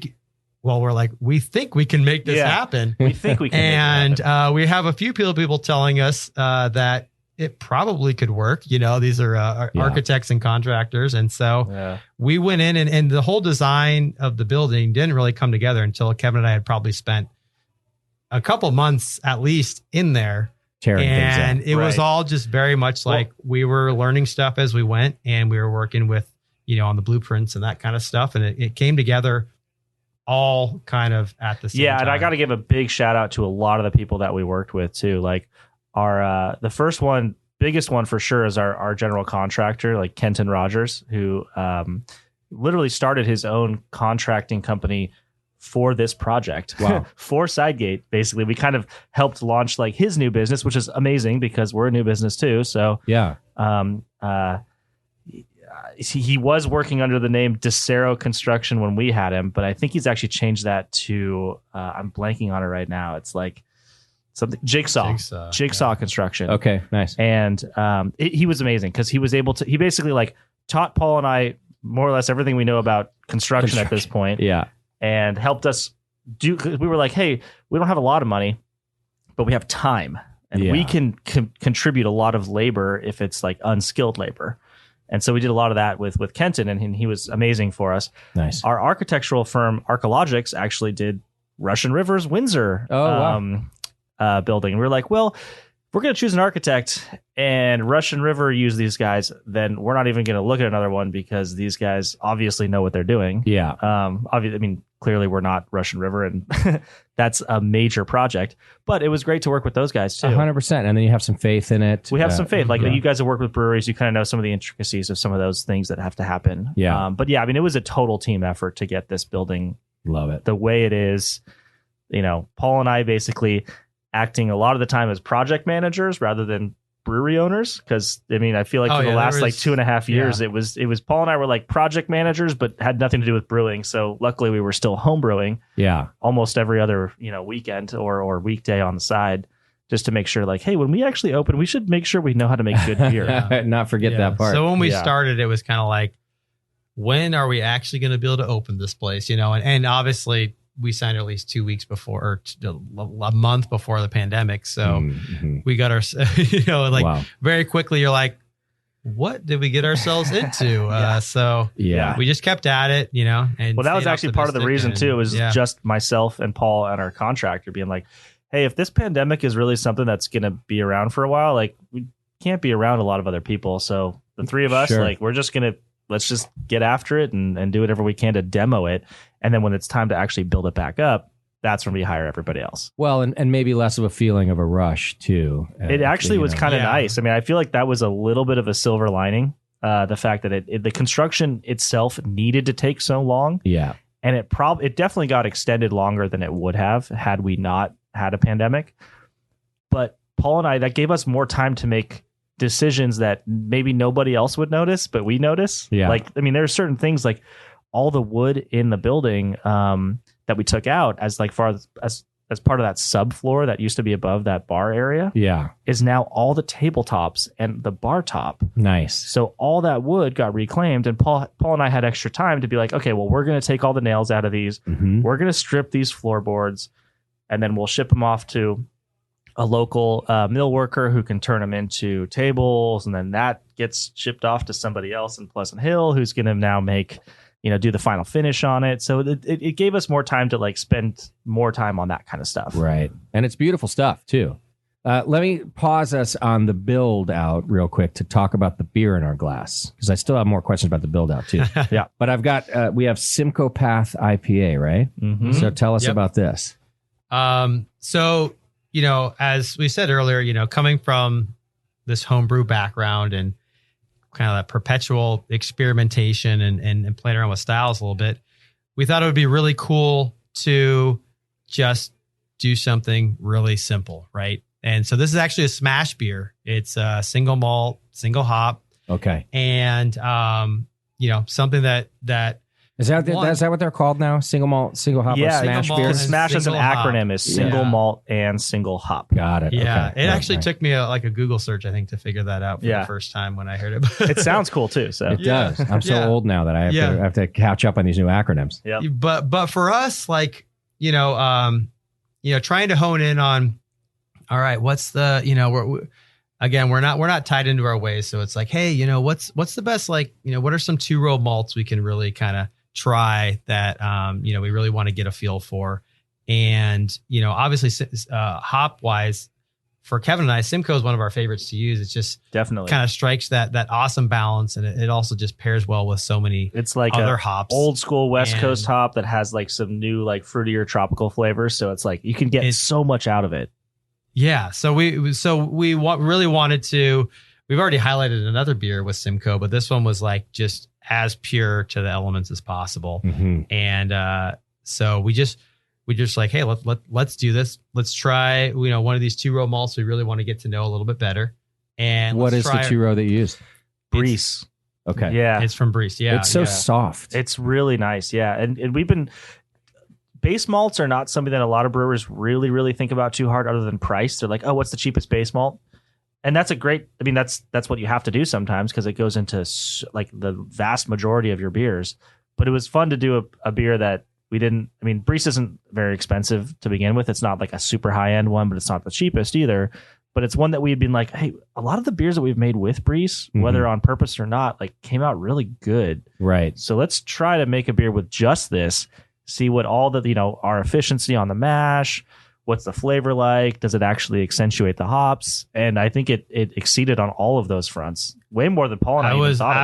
think we can make this happen. We think we can. And we have a few people telling us that it probably could work. These are architects and contractors. And so we went in and the whole design of the building didn't really come together until Kevin and I had probably spent a couple months at least in there. Tearing things up. And it was all just very much like we were learning stuff as we went, and we were working with, on the blueprints and that kind of stuff. And it came together all kind of at the same time. And I got to give a big shout out to a lot of the people that we worked with too. Like our, the first one, biggest one for sure is our general contractor, like Kenton Rogers, who literally started his own contracting company for this project. Wow. For Sidegate. Basically, we kind of helped launch like his new business, which is amazing because we're a new business too. So he was working under the name Desero Construction when we had him, but I think he's actually changed that to I'm blanking on it right now. It's like something Jigsaw Construction. Okay, nice. And he was amazing because he was able to. He basically like taught Paul and I more or less everything we know about construction at this point. Yeah. And helped us do. We were like, hey, we don't have a lot of money, but we have time, and we can contribute a lot of labor if it's like unskilled labor. And so we did a lot of that with Kenton, and he was amazing for us. Nice. Our architectural firm, Archeologics, actually did Russian River's Windsor building. And we were like, well, if we're going to choose an architect and Russian River use these guys, then we're not even going to look at another one because these guys obviously know what they're doing. Yeah. Obviously, I mean, clearly we're not Russian River, and that's a major project. But it was great to work with those guys too. 100%. And then you have some faith in it. We have some faith. Like you guys have worked with breweries, you kind of know some of the intricacies of some of those things that have to happen. Yeah. But yeah, I mean, it was a total team effort to get this building. Love it. The way it is. Paul and I basically acting a lot of the time as project managers rather than brewery owners, because I mean I feel like for the last like 2.5 years it was Paul and I were like project managers but had nothing to do with brewing. So luckily we were still home brewing almost every other weekend or weekday on the side, just to make sure like, hey, when we actually open, we should make sure we know how to make good beer. Not forget that part. So when we started, it was kind of like, when are we actually going to be able to open this place? And obviously we signed at least 2 weeks before, or a month before the pandemic. So we got our, very quickly, you're like, what did we get ourselves into? So we just kept at it, and that was actually part of the reason too. It was just myself and Paul and our contractor being like, hey, if this pandemic is really something that's going to be around for a while, like we can't be around a lot of other people. So the three of us, like, we're just going to, let's just get after it and do whatever we can to demo it. And then when it's time to actually build it back up, that's when we hire everybody else. Well, and maybe less of a feeling of a rush too. It actually was kind of nice. I mean, I feel like that was a little bit of a silver lining. The fact that the construction itself needed to take so long. Yeah. And it definitely got extended longer than it would have had we not had a pandemic. But Paul and I, that gave us more time to make decisions that maybe nobody else would notice, but we notice. Yeah. Like, I mean, there are certain things like all the wood in the building that we took out as far as part of that subfloor that used to be above that bar area. Yeah. Is now all the tabletops and the bar top. Nice. So all that wood got reclaimed, and Paul and I had extra time to be like, okay, well, we're going to take all the nails out of these. We're going to strip these floorboards, and then we'll ship them off to a local mill worker who can turn them into tables, and then that gets shipped off to somebody else in Pleasant Hill who's going to now make, do the final finish on it. So it gave us more time to spend more time on that kind of stuff. Right. And it's beautiful stuff too. Let me pause us on the build out real quick to talk about the beer in our glass, because I still have more questions about the build out too. Yeah. But I've got, we have Simcoe Path IPA, right? So tell us about this. So, as we said earlier, coming from this homebrew background and kind of that perpetual experimentation and playing around with styles a little bit, we thought it would be really cool to just do something really simple, right? And so this is actually a smash beer. It's a single malt, single hop. Okay. And, something that is that what they're called now? Single malt, single hop, or smash malt beer? and Smash as an single hop. acronym is single malt and single hop. Got it. Yeah. Okay. It actually took me a Google search, I think, to figure that out for the first time when I heard it. It sounds cool too. So It does. I'm so Yeah. old now that I have to catch up on these new acronyms. Yep. But for us, like, trying to hone in on, all right, what's the, we're not tied into our ways. So it's like, hey, what's the best, like, what are some 2-row malts we can really kind of try that, we really want to get a feel for. And, obviously hop wise for Kevin and I, Simcoe is one of our favorites to use. It's just definitely kind of strikes that awesome balance. And it also just pairs well with so many it's like other hops. Old school West Coast hop that has like some new, like fruitier tropical flavors. So it's like, you can get so much out of it. Yeah. So we really wanted to, we've already highlighted another beer with Simcoe, but this one was like just as pure to the elements as possible. Mm-hmm. And so we just like, hey, let's do this. Let's try, one of these 2-row malts we really want to get to know a little bit better. And what is the 2-row that you used? Breeze. Okay. Yeah. It's from Breeze. Yeah. It's so soft. It's really nice. Yeah. And we've been, base malts are not something that a lot of brewers really, really think about too hard other than price. They're like, oh, what's the cheapest base malt? And that's that's what you have to do sometimes because it goes into like the vast majority of your beers. But it was fun to do a beer that Breeze isn't very expensive to begin with. It's not like a super high end one, but it's not the cheapest either. But it's one that we've been like, hey, a lot of the beers that we've made with Breeze, whether on purpose or not, like came out really good. Right. So let's try to make a beer with just this, see what all the, our efficiency on the mash, what's the flavor like? Does it actually accentuate the hops? And I think it exceeded on all of those fronts, way more than Paul and I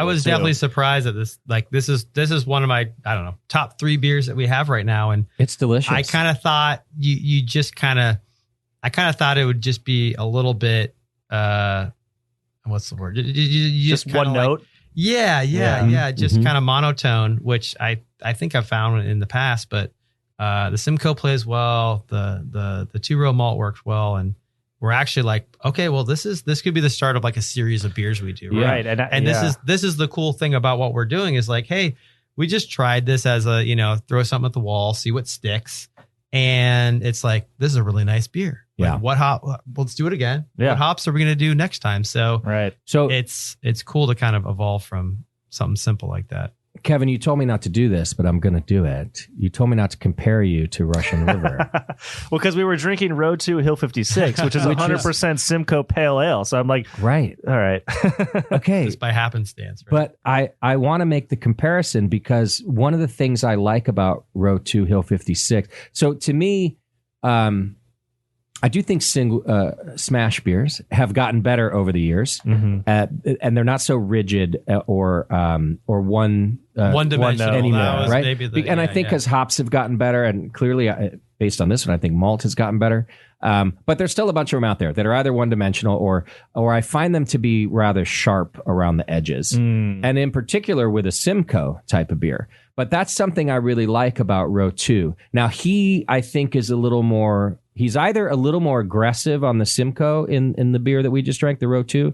was definitely surprised at this. Like this is one of my, I don't know, top 3 beers that we have right now. And it's delicious. I kind of thought I kind of thought it would just be a little bit, what's the word? You just one note. Just kind of monotone, which I think I've found in the past, but the Simcoe plays well, the 2-row malt works well, and we're actually like, okay, well, this could be the start of like a series of beers we do, right? And this is the cool thing about what we're doing is like, hey, we just tried this as a throw something at the wall, see what sticks, and it's like this is a really nice beer. Yeah. Like, what hop? Let's do it again. Yeah. What hops are we gonna do next time? So So it's cool to kind of evolve from something simple like that. Kevin, you told me not to do this, but I'm going to do it. You told me not to compare you to Russian River. Well, because we were drinking Road 2 Hill 56, which is 100% Simcoe Pale Ale. So I'm like, right. All right. Okay. Just by happenstance. Right? But I want to make the comparison because one of the things I like about Road 2 Hill 56. So to me, I do think smash beers have gotten better over the years, and they're not so rigid or one dimensional anymore, right? I think because hops have gotten better, and clearly, based on this one, I think malt has gotten better. But there's still a bunch of them out there that are either one dimensional or I find them to be rather sharp around the edges, and in particular with a Simcoe type of beer. But that's something I really like about Row 2. Now I think is a little more. He's either a little more aggressive on the Simcoe in the beer that we just drank, the Row 2,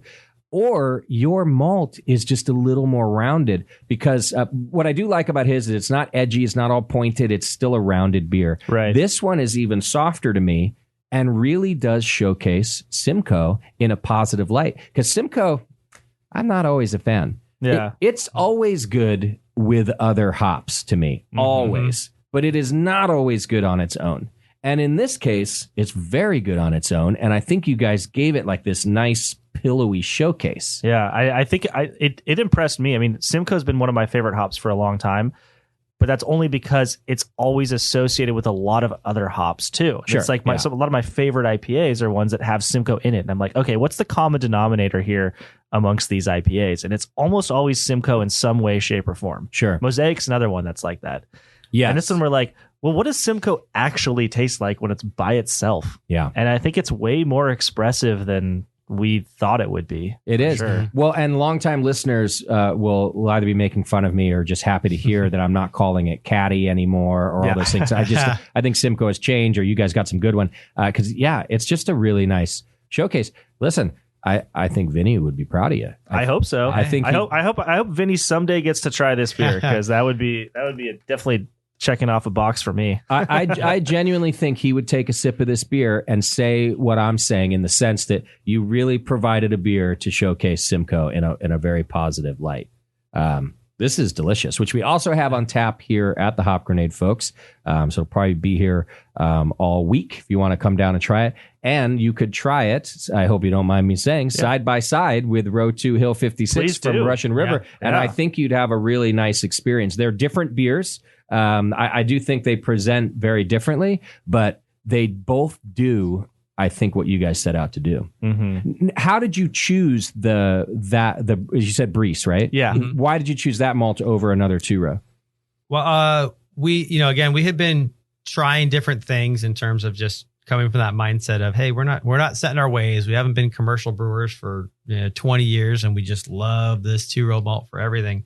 or your malt is just a little more rounded because what I do like about his is it's not edgy, it's not all pointed, it's still a rounded beer. Right. This one is even softer to me and really does showcase Simcoe in a positive light because Simcoe, I'm not always a fan. Yeah. It's always good with other hops to me, always, but it is not always good on its own. And in this case, it's very good on its own. And I think you guys gave it like this nice pillowy showcase. Yeah, I think it impressed me. I mean, Simcoe's been one of my favorite hops for a long time, but that's only because it's always associated with a lot of other hops too. Sure, it's like so a lot of my favorite IPAs are ones that have Simcoe in it. And I'm like, okay, what's the common denominator here amongst these IPAs? And it's almost always Simcoe in some way, shape, or form. Sure. Mosaic's another one that's like that. Yeah. And this one we're like, well, what does Simcoe actually taste like when it's by itself? Yeah. And I think it's way more expressive than we thought it would be. It is. Sure. Well, and longtime listeners will either be making fun of me or just happy to hear that I'm not calling it Caddy anymore or all those things. I think Simcoe has changed, or you guys got some good one. Because it's just a really nice showcase. Listen, I think Vinny would be proud of you. I hope so. I hope Vinny someday gets to try this beer, because that would be definitely checking off a box for me. I genuinely think he would take a sip of this beer and say what I'm saying, in the sense that you really provided a beer to showcase Simcoe in a very positive light. This is delicious, which we also have on tap here at the Hop Grenade, folks. So it'll probably be here all week if you want to come down and try it. And you could try it, I hope you don't mind me saying, side by side with Row 2 Hill 56 from Russian River. Yeah. And I think you'd have a really nice experience. They're different beers. I do think they present very differently, but they both do, I think, what you guys set out to do. Mm-hmm. How did you choose the as you said, Brees, right? Yeah. Why did you choose that malt over another 2-row? Well, we had been trying different things in terms of just coming from that mindset of, hey, we're not set in our ways. We haven't been commercial brewers for 20 years, and we just love this 2-row malt for everything.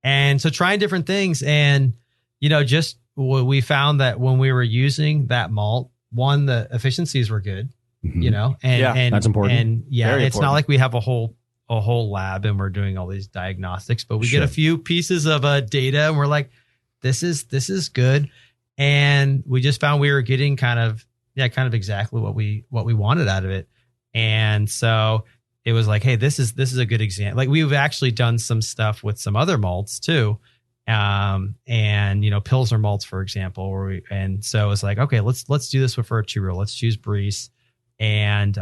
And so trying different things, and just we found that when we were using that malt, one, the efficiencies were good, and that's important. And Very it's important. not like we have a whole lab and we're doing all these diagnostics, but we get a few pieces of data and we're like, this is good. And we just found we were getting kind of exactly what we wanted out of it. And so it was like, hey, this is a good example. Like, we've actually done some stuff with some other malts too. And Pilsner malts, for example, and so it's like, okay, let's do this for a 2-row. Let's choose Brees. And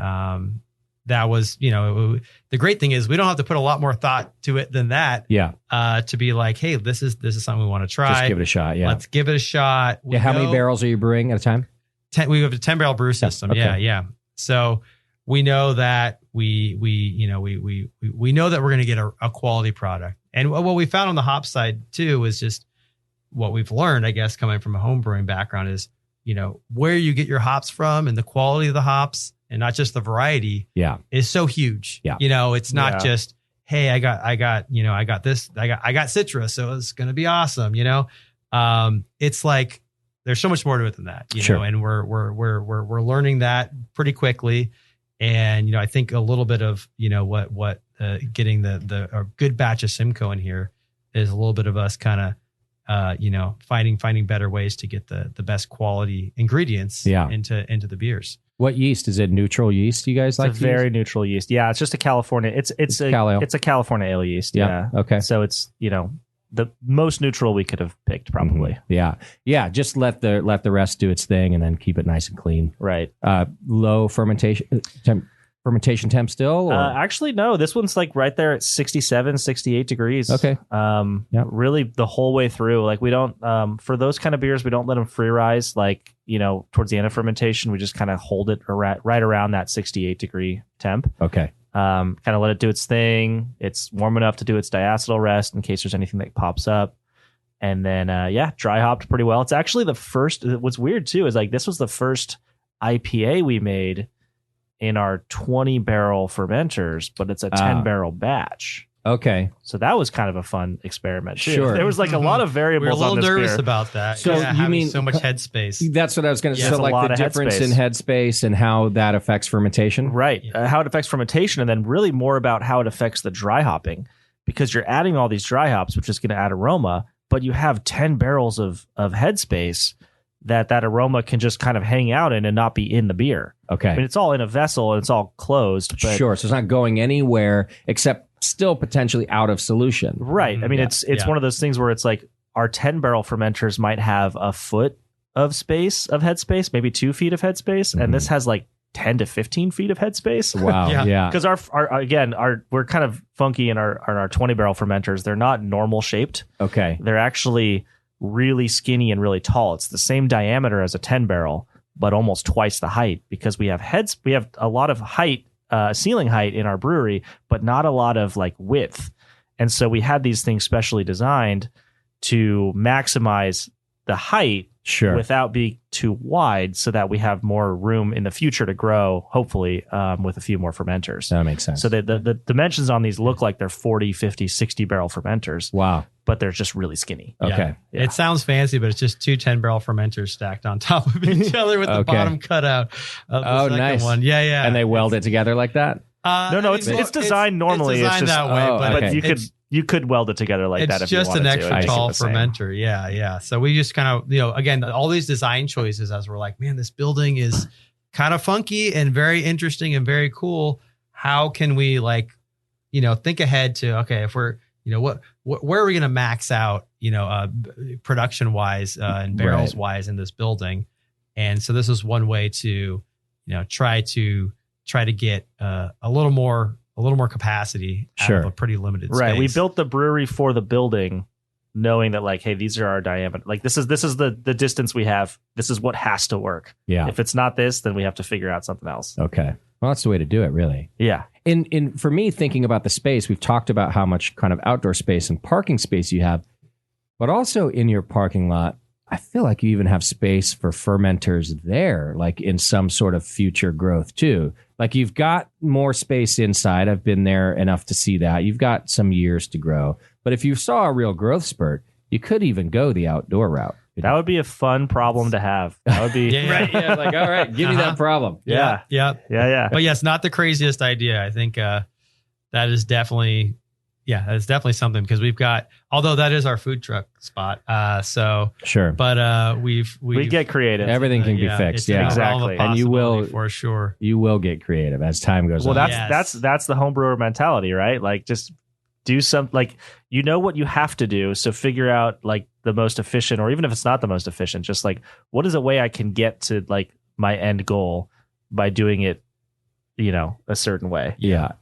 that was, the great thing is we don't have to put a lot more thought to it than that. Yeah. To be like, hey, this is something we want to try. Just give it a shot. Yeah. Let's give it a shot. How many barrels are you brewing at a time? 10, we have a 10-barrel brew system. Okay. Yeah. So we know that we know that we're going to get a quality product. And what we found on the hop side too is just what we've learned, I guess, coming from a home brewing background, is, where you get your hops from and the quality of the hops, and not just the variety, is so huge. Yeah. It's not just, hey, I got citrus, so it's going to be awesome. It's like, there's so much more to it than that, Sure. and we're learning that pretty quickly. And, I think a little bit of, what getting a good batch of Simcoe in here is a little bit of us kind of, finding better ways to get the best quality ingredients into the beers. What yeast is it? Neutral yeast? You guys like? It's a very neutral yeast. Yeah, it's just a California. It's a California ale yeast. Yeah. Okay. So it's the most neutral we could have picked, probably. Mm-hmm. Yeah. Just let the rest do its thing, and then keep it nice and clean. Right. Low fermentation temp still? Or? Actually, no. This one's like right there at 67, 68 degrees. Okay. Really the whole way through. Like, we don't, for those kind of beers, we don't let them free rise. Like, towards the end of fermentation, we just kind of hold it right around that 68 degree temp. Okay. Kind of let it do its thing. It's warm enough to do its diacetyl rest in case there's anything that pops up. And then, dry hopped pretty well. It's actually the first. What's weird too is, like, this was the first IPA we made in our 20 barrel fermenters, but it's a 10 barrel batch. Okay. So that was kind of a fun experiment too. Sure. There was like a lot of variables. We're a little on this nervous beer. about that. So you mean so much headspace? That's what I was going to say. Yeah, So, it's a lot like, the of difference headspace. in headspace and how that affects fermentation? Right. Yeah. How it affects fermentation, and then really more about how it affects the dry hopping, because you're adding all these dry hops, which is going to add aroma, but you have 10 barrels of headspace that aroma can just kind of hang out in and not be in the beer. Okay. I mean, it's all in a vessel and it's all closed. But Sure. So it's not going anywhere except still potentially out of solution. Right. I mean, it's one of those things where it's like, our 10 barrel fermenters might have a foot of space, of headspace, maybe 2 feet of headspace. And this has like 10 to 15 feet of headspace. Wow. Yeah. Because we're kind of funky in our 20 barrel fermenters. They're not normal shaped. Okay. They're actually really skinny and really tall. It's the same diameter as a 10 barrel, but almost twice the height, because we have a lot of height, ceiling height in our brewery, but not a lot of like width. And so we had these things specially designed to maximize the height Sure. without being too wide, so that we have more room in the future to grow, hopefully, with a few more fermenters. That makes sense. So the dimensions on these look like they're 40, 50, 60 barrel fermenters, wow. but they're just really skinny. Okay. Yeah. It sounds fancy, but it's just 2 10-barrel fermenters stacked on top of each other with the Okay. bottom cut out of the second nice. one. Yeah, yeah. And they weld it together like that? No, it's designed normally. It's designed just, that way, but okay. you could weld it together like that it's if you just wanted an to. extra It'd make it tall the same. fermenter. Yeah, yeah. So we just kind of, again, all these design choices as we're like, man, this building is kind of funky and very interesting and very cool. How can we think ahead to, okay, if we're, where are we going to max out, production wise and barrels wise in this building? And so this is one way to, try to get a little more capacity out of a pretty limited space. Right. We built the brewery for the building, knowing that hey, these are our diameter. This is the distance we have. This is what has to work. Yeah. If it's not this, then we have to figure out something else. Okay. Well, that's the way to do it, really. Yeah. In for me, thinking about the space, we've talked about how much kind of outdoor space and parking space you have, but also in your parking lot, I feel like you even have space for fermenters there, like in some sort of future growth too. Like you've got more space inside. I've been there enough to see that. You've got some years to grow. But if you saw a real growth spurt, you could even go the outdoor route. That would be a fun problem to have. That would be right. Yeah, like, all right, give me that problem. Yeah. But yes, not the craziest idea. I think that is definitely something, because we've got, although that is our food truck spot. So sure, but we get creative. Everything can be fixed. Yeah, exactly. And you will, for sure. You will get creative as time goes on. Well, that's the homebrewer mentality, right? Like, just do some, what you have to do. So figure out the most efficient, or even if it's not the most efficient, just what is a way I can get to my end goal by doing it, a certain way. Yeah.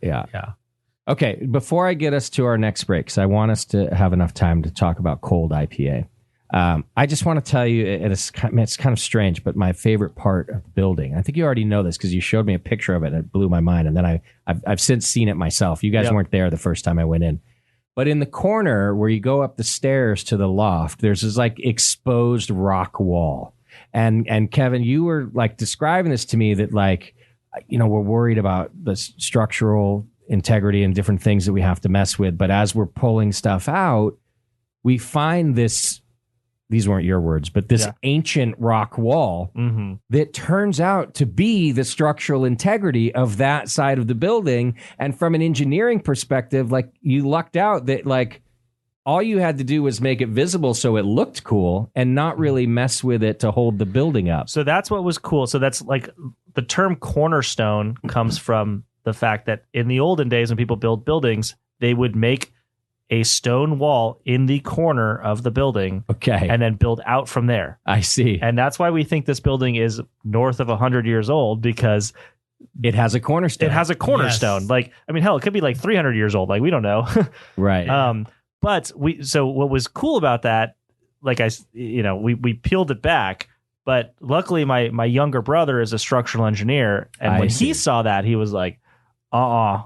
Okay, before I get us to our next break, because I want us to have enough time to talk about cold IPA, I just want to tell you, and it's kind of strange, but my favorite part of the building, I think you already know this because you showed me a picture of it and it blew my mind, and then I've since seen it myself. You guys weren't there the first time I went in. But in the corner where you go up the stairs to the loft, there's this exposed rock wall. And Kevin, you were describing this to me that we're worried about the structural integrity and different things that we have to mess with. But as we're pulling stuff out, we find these weren't your words, but this ancient rock wall that turns out to be the structural integrity of that side of the building. And from an engineering perspective, you lucked out that all you had to do was make it visible so it looked cool and not really mess with it to hold the building up. So that's what was cool. So that's the term cornerstone comes from the fact that in the olden days when people build buildings, they would make a stone wall in the corner of the building. Okay. And then build out from there. I see. And that's why we think this building is north of 100 years old, because it has a cornerstone. It has a cornerstone. Yes. Hell, it could be 300 years old. We don't know. Right. But so what was cool about that, we peeled it back. But luckily, my younger brother is a structural engineer, and when he saw that, he was like,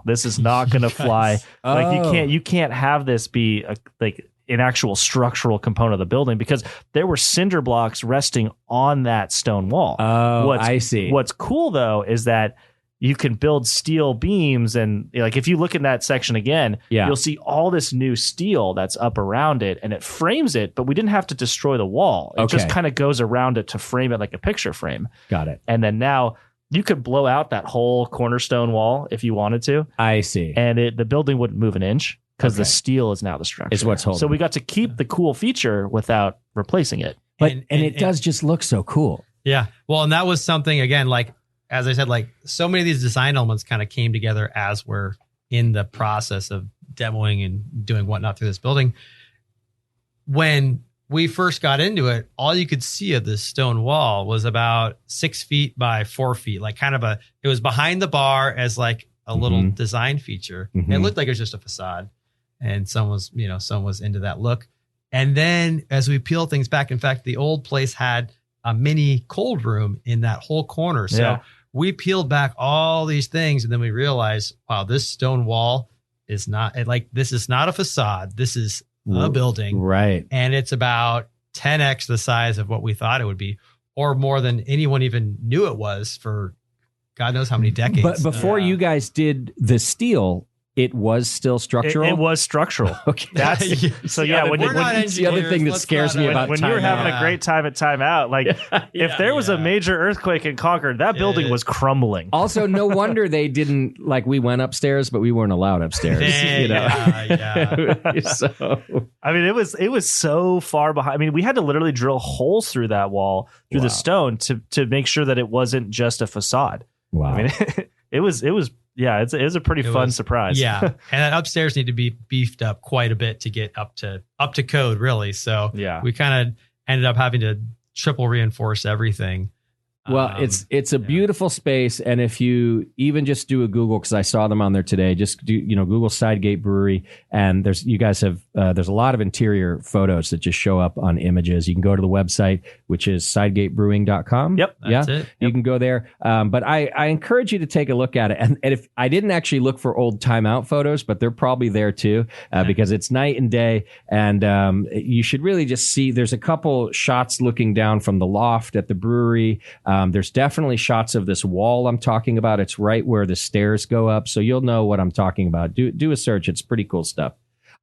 this is not going to fly. You can't have this be an actual structural component of the building, because there were cinder blocks resting on that stone wall. I see. What's cool though is that you can build steel beams, and if you look in that section again, you'll see all this new steel that's up around it, and it frames it, but we didn't have to destroy the wall. It just kind of goes around it to frame it like a picture frame. Got it. And then now you could blow out that whole cornerstone wall if you wanted to. I see. And the building wouldn't move an inch, because the steel is now the structure. It's what's holding. So we got to keep the cool feature without replacing it. But it does just look so cool. Yeah. Well, and that was something, again, as I said, so many of these design elements kind of came together as we're in the process of demoing and doing whatnot through this building. When we first got into it, all you could see of this stone wall was about 6 feet by 4 feet, it was behind the bar as a little design feature. It looked like it was just a facade, and someone was into that look. And then as we peel things back, in fact, the old place had a mini cold room in that whole corner. So we peeled back all these things, and then we realized, wow, this stone wall is not this is not a facade. This is a building. Right. And it's about 10x the size of what we thought it would be, or more than anyone even knew it was for God knows how many decades. But before you guys did the steel, it was still structural. It was structural. Okay. That's so yeah. When that's the other thing that scares me about when you were having timeout. a great time at timeout, like if there was a major earthquake in Concord, that building was crumbling. Also, no wonder they didn't like. We went upstairs, but we weren't allowed upstairs. So I mean, it was so far behind. I mean, we had to literally drill holes through that wall through the stone to make sure that it wasn't just a facade. Wow. I mean, it was it was a pretty fun surprise. Yeah. And that upstairs need to be beefed up quite a bit to get up to code, really. So we kind of ended up having to triple reinforce everything. Well, it's a beautiful space, and if you even just do a Google, because I saw them on there today, just do Google Sidegate Brewery, and there's a lot of interior photos that just show up on images. You can go to the website, which is sidegatebrewing.com. Yep, that's it. Yep. You can go there, but I encourage you to take a look at it. And if I didn't actually look for old timeout photos, but they're probably there too, because it's night and day, and you should really just see. There's a couple shots looking down from the loft at the brewery. There's definitely shots of this wall I'm talking about. It's right where the stairs go up. So you'll know what I'm talking about. Do a search. It's pretty cool stuff.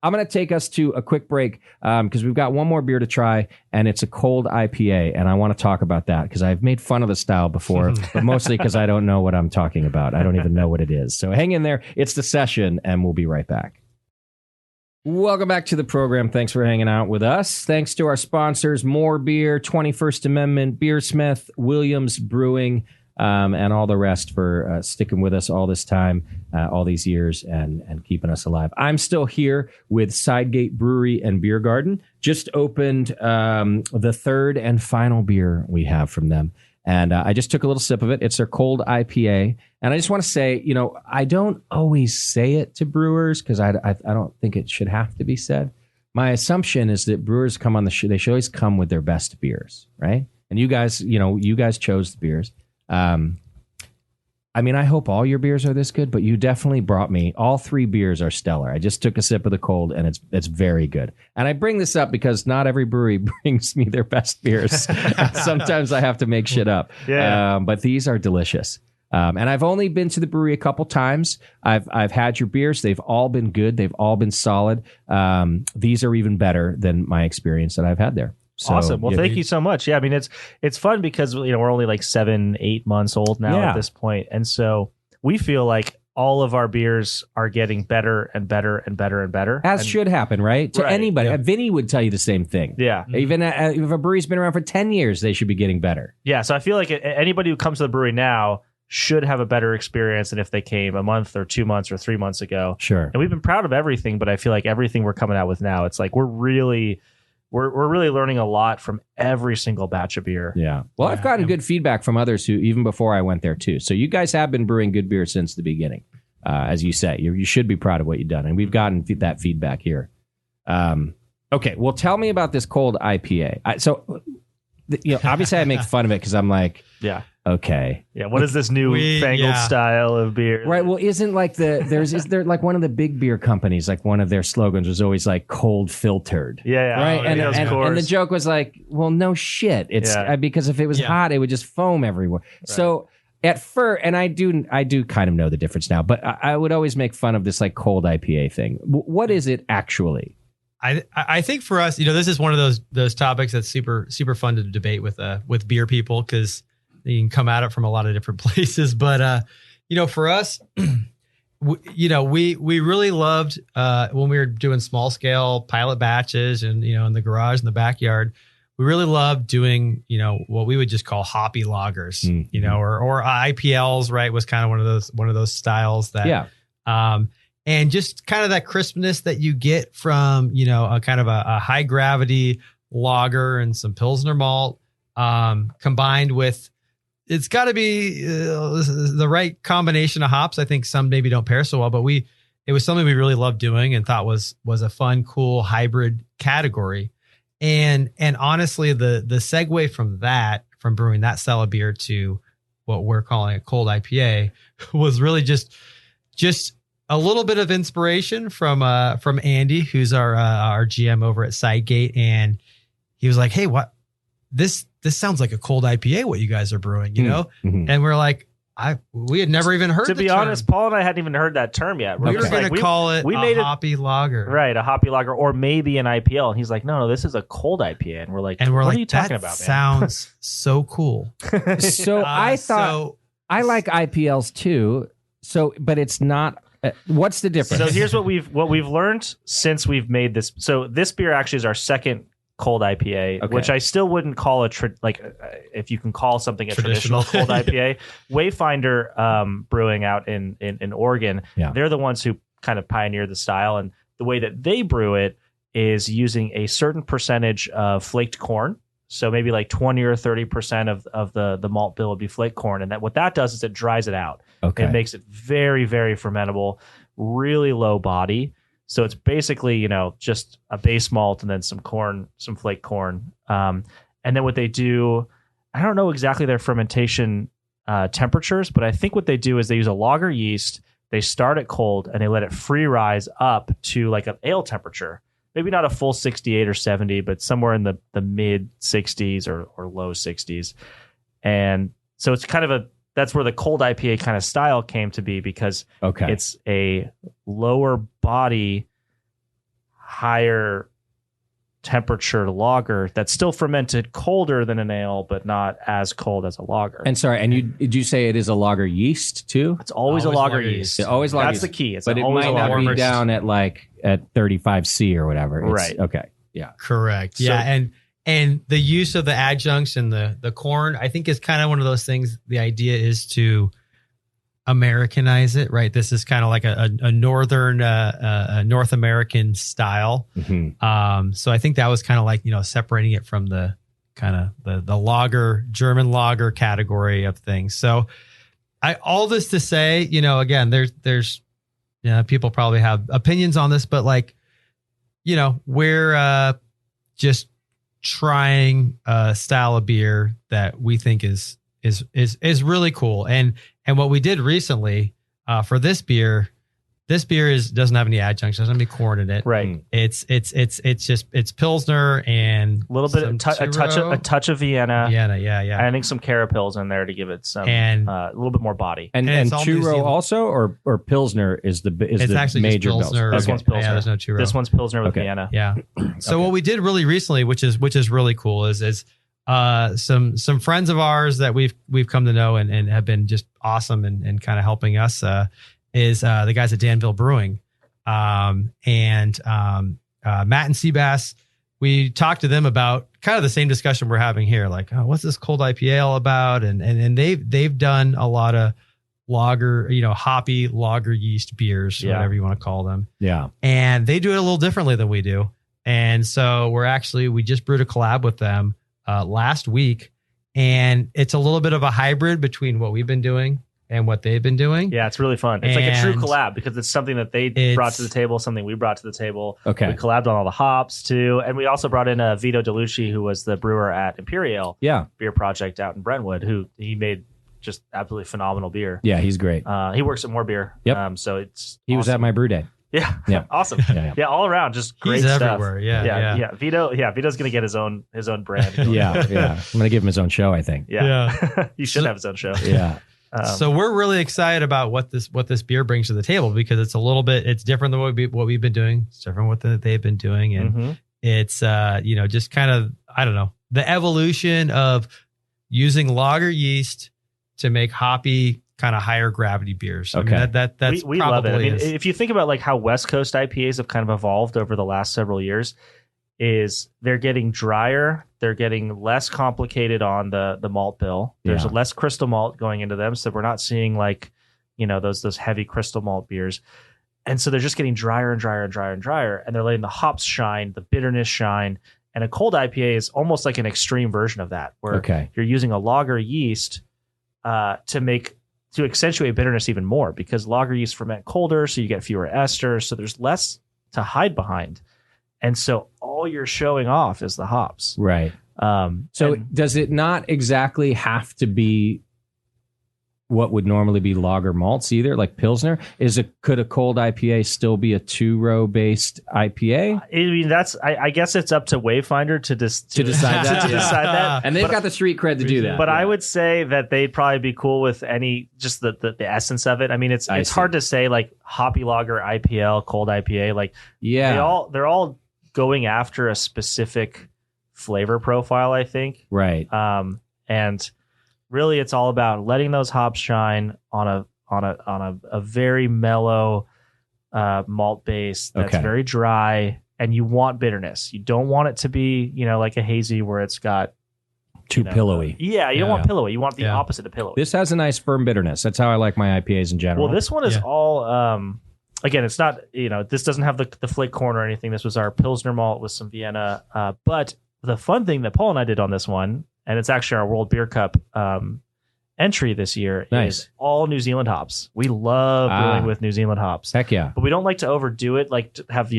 I'm going to take us to a quick break because we've got one more beer to try, and it's a cold IPA. And I want to talk about that because I've made fun of the style before, but mostly because I don't know what I'm talking about. I don't even know what it is. So hang in there. It's The Session, and we'll be right back. Welcome back to the program. Thanks for hanging out with us. Thanks to our sponsors, More Beer, 21st Amendment, Beersmith, Williams Brewing, and all the rest for sticking with us all this time, all these years, and keeping us alive. I'm still here with Sidegate Brewery and Beer Garden. Just opened the third and final beer we have from them. And I just took a little sip of it. It's their cold IPA. And I just want to say, I don't always say it to brewers because I don't think it should have to be said. My assumption is that brewers come on the show. They should always come with their best beers, right? And you guys chose the beers. I mean, I hope all your beers are this good, but you definitely brought me. All three beers are stellar. I just took a sip of the cold, and it's very good. And I bring this up because not every brewery brings me their best beers. Sometimes I have to make shit up. Yeah. But these are delicious. And I've only been to the brewery a couple times. I've had your beers. They've all been good. They've all been solid. These are even better than my experience that I've had there. So, awesome. Well, thank you so much. Yeah, I mean, it's fun because we're only like 7-8 months old now at this point, and so we feel like all of our beers are getting better and better and better and better. As should happen, right? To anybody. Yeah. Vinny would tell you the same thing. Yeah. Even if a brewery's been around for 10 years, they should be getting better. Yeah. So I feel like anybody who comes to the brewery now should have a better experience than if they came a month or 2 months or 3 months ago. Sure. And we've been proud of everything, but I feel like everything we're coming out with now, it's like we're really learning a lot from every single batch of beer. Yeah. Well, I've gotten good feedback from others who, even before I went there too. So you guys have been brewing good beer since the beginning. As you say, you should be proud of what you've done. And we've gotten that feedback here. Okay. Well, tell me about this cold IPA. Obviously I make fun of it because I'm like, okay. Yeah. What is this new fangled style of beer? Right. Well, isn't like is there like one of the big beer companies, like one of their slogans was always like cold filtered. Yeah. Right. And the joke was like, well, no shit. It's because if it was hot, it would just foam everywhere. Right. So at first, and I do kind of know the difference now, but I would always make fun of this like cold IPA thing. What is it actually? I think for us, this is one of those topics that's super, super fun to debate with beer people because you can come at it from a lot of different places. But, for us, we really loved when we were doing small scale pilot batches and, in the garage, in the backyard, we really loved doing, what we would just call hoppy lagers, or IPLs, right, was kind of one of those styles that, and just kind of that crispness that you get from, a kind of a high gravity lager and some Pilsner malt, combined with, it's got to be the right combination of hops. I think some maybe don't pair so well, but it was something we really loved doing and thought was a fun, cool hybrid category. And honestly, the segue from brewing that style of beer to what we're calling a cold IPA was really just a little bit of inspiration from Andy, who's our GM over at Sidegate, and he was like, hey, what this sounds like a cold IPA, what you guys are brewing, you know? Mm-hmm. And we're like, we had never even heard to the be term. honest, Paul and I hadn't even heard that term yet. We were going to call it a hoppy lager. Right, a hoppy lager or maybe an IPL. And he's like, no, this is a cold IPA. And we're like, what are you talking about, man? Sounds so cool. So I thought I like IPLs too. So, but it's not. What's the difference? So here's what we've learned since we've made this. So this beer actually is our second cold IPA, which I still wouldn't call if you can call something a traditional cold IPA. Wayfinder Brewing out in Oregon, they're the ones who kind of pioneered the style, and the way that they brew it is using a certain percentage of flaked corn. So maybe like 20 or 30% of the malt bill would be flaked corn, and what that does is it dries it out. Okay. It makes it very, very fermentable, really low body. So it's basically, just a base malt and then some corn, some flake corn. And then what they do, I don't know exactly their fermentation temperatures, but I think what they do is they use a lager yeast. They start it cold and they let it free rise up to like an ale temperature. Maybe not a full 68 or 70, but somewhere in the mid 60s or low 60s. And so it's kind of that's where the cold IPA kind of style came to be, because it's a lower body, higher temperature lager that's still fermented colder than an ale, but not as cold as a lager. And sorry, and did you say it is a lager yeast too? It's always a lager yeast. Always lager That's yeast. the key. It's but it might not be down at 35C or whatever. Right. Okay. Yeah. Correct. So, yeah. And the use of the adjuncts and the corn, I think, is kind of one of those things. The idea is to Americanize it, right? This is kind of like a northern, North American style. Mm-hmm. So I think that was kind of like, separating it from the kind of the lager, German lager category of things. So all this to say, again, there's people probably have opinions on this, but we're just trying a style of beer that we think is really cool. And what we did recently for this beer doesn't have any adjuncts, doesn't have any corn in it. Right. It's Pilsner and a little bit a touch of Vienna. Yeah. I think some Carapils in there to give it some a little bit more body. And churro also, or Pilsner is the actually major Pilsner. This one's Pilsner. Yeah, there's no churro. This one's Pilsner with Vienna. Yeah. So what we did really recently, which is really cool, is some friends of ours that we've come to know and have been just awesome and kind of helping us is the guys at Danville Brewing, and Matt and Seabass. We talked to them about kind of the same discussion we're having here, like, oh, what's this cold IPA all about? And they've done a lot of lager, hoppy lager yeast beers, whatever you want to call them. Yeah. And they do it a little differently than we do. And so we just brewed a collab with them last week, and it's a little bit of a hybrid between what we've been doing and what they've been doing. Yeah, it's really fun. It's like a true collab because it's something that they brought to the table, something we brought to the table. Okay. We collabed on all the hops too. And we also brought in Vito DeLucci, who was the brewer at Imperial Beer Project out in Brentwood, who he made just absolutely phenomenal beer. Yeah, he's great. He works at More Beer. Yep. So he was at my brew day. Yeah. Awesome. Yeah, all around, just great He's stuff. everywhere. Yeah. Vito's gonna get his own brand. Yeah. I'm gonna give him his own show, I think. Yeah. He should have his own show. Yeah. So we're really excited about what this beer brings to the table, because it's different than what we've been doing. It's different what they've been doing, and it's just kind of, I don't know, the evolution of using lager yeast to make hoppy kind of higher gravity beers. Okay. I mean, that's we love it. I mean, if you think about like how West Coast IPAs have kind of evolved over the last several years, is they're getting drier, they're getting less complicated on the malt bill. There's less crystal malt going into them, so we're not seeing like, those heavy crystal malt beers. And so they're just getting drier and drier and drier and drier, and they're letting the hops shine, the bitterness shine. And a cold IPA is almost like an extreme version of that, where you're using a lager yeast to accentuate bitterness even more, because lager yeast ferment colder, so you get fewer esters, so there's less to hide behind. And so all you're showing off is the hops. Right. So does it not exactly have to be what would normally be lager malts either, like Pilsner. Could a cold IPA still be a 2-row based IPA? I mean, I guess it's up to Wayfinder to decide that. Decide that. And they've got the street cred to do that. But I would say that they'd probably be cool with just the essence of it. I mean, it's hard to say like hoppy lager, IPL, cold IPA. Like they're all going after a specific flavor profile, I think. Right. And really, it's all about letting those hops shine on a very mellow malt base that's very dry, and you want bitterness. You don't want it to be, like a hazy where it's got too pillowy. You don't want pillowy. You want the opposite of pillowy. This has a nice firm bitterness. That's how I like my IPAs in general. Well, this one is all. Again, it's not. This doesn't have the flake corn or anything. This was our Pilsner malt with some Vienna. But the fun thing that Paul and I did on this one, and it's actually our World Beer Cup entry this year, is all New Zealand hops. We love brewing with New Zealand hops. Heck yeah. But we don't like to overdo it, like to have,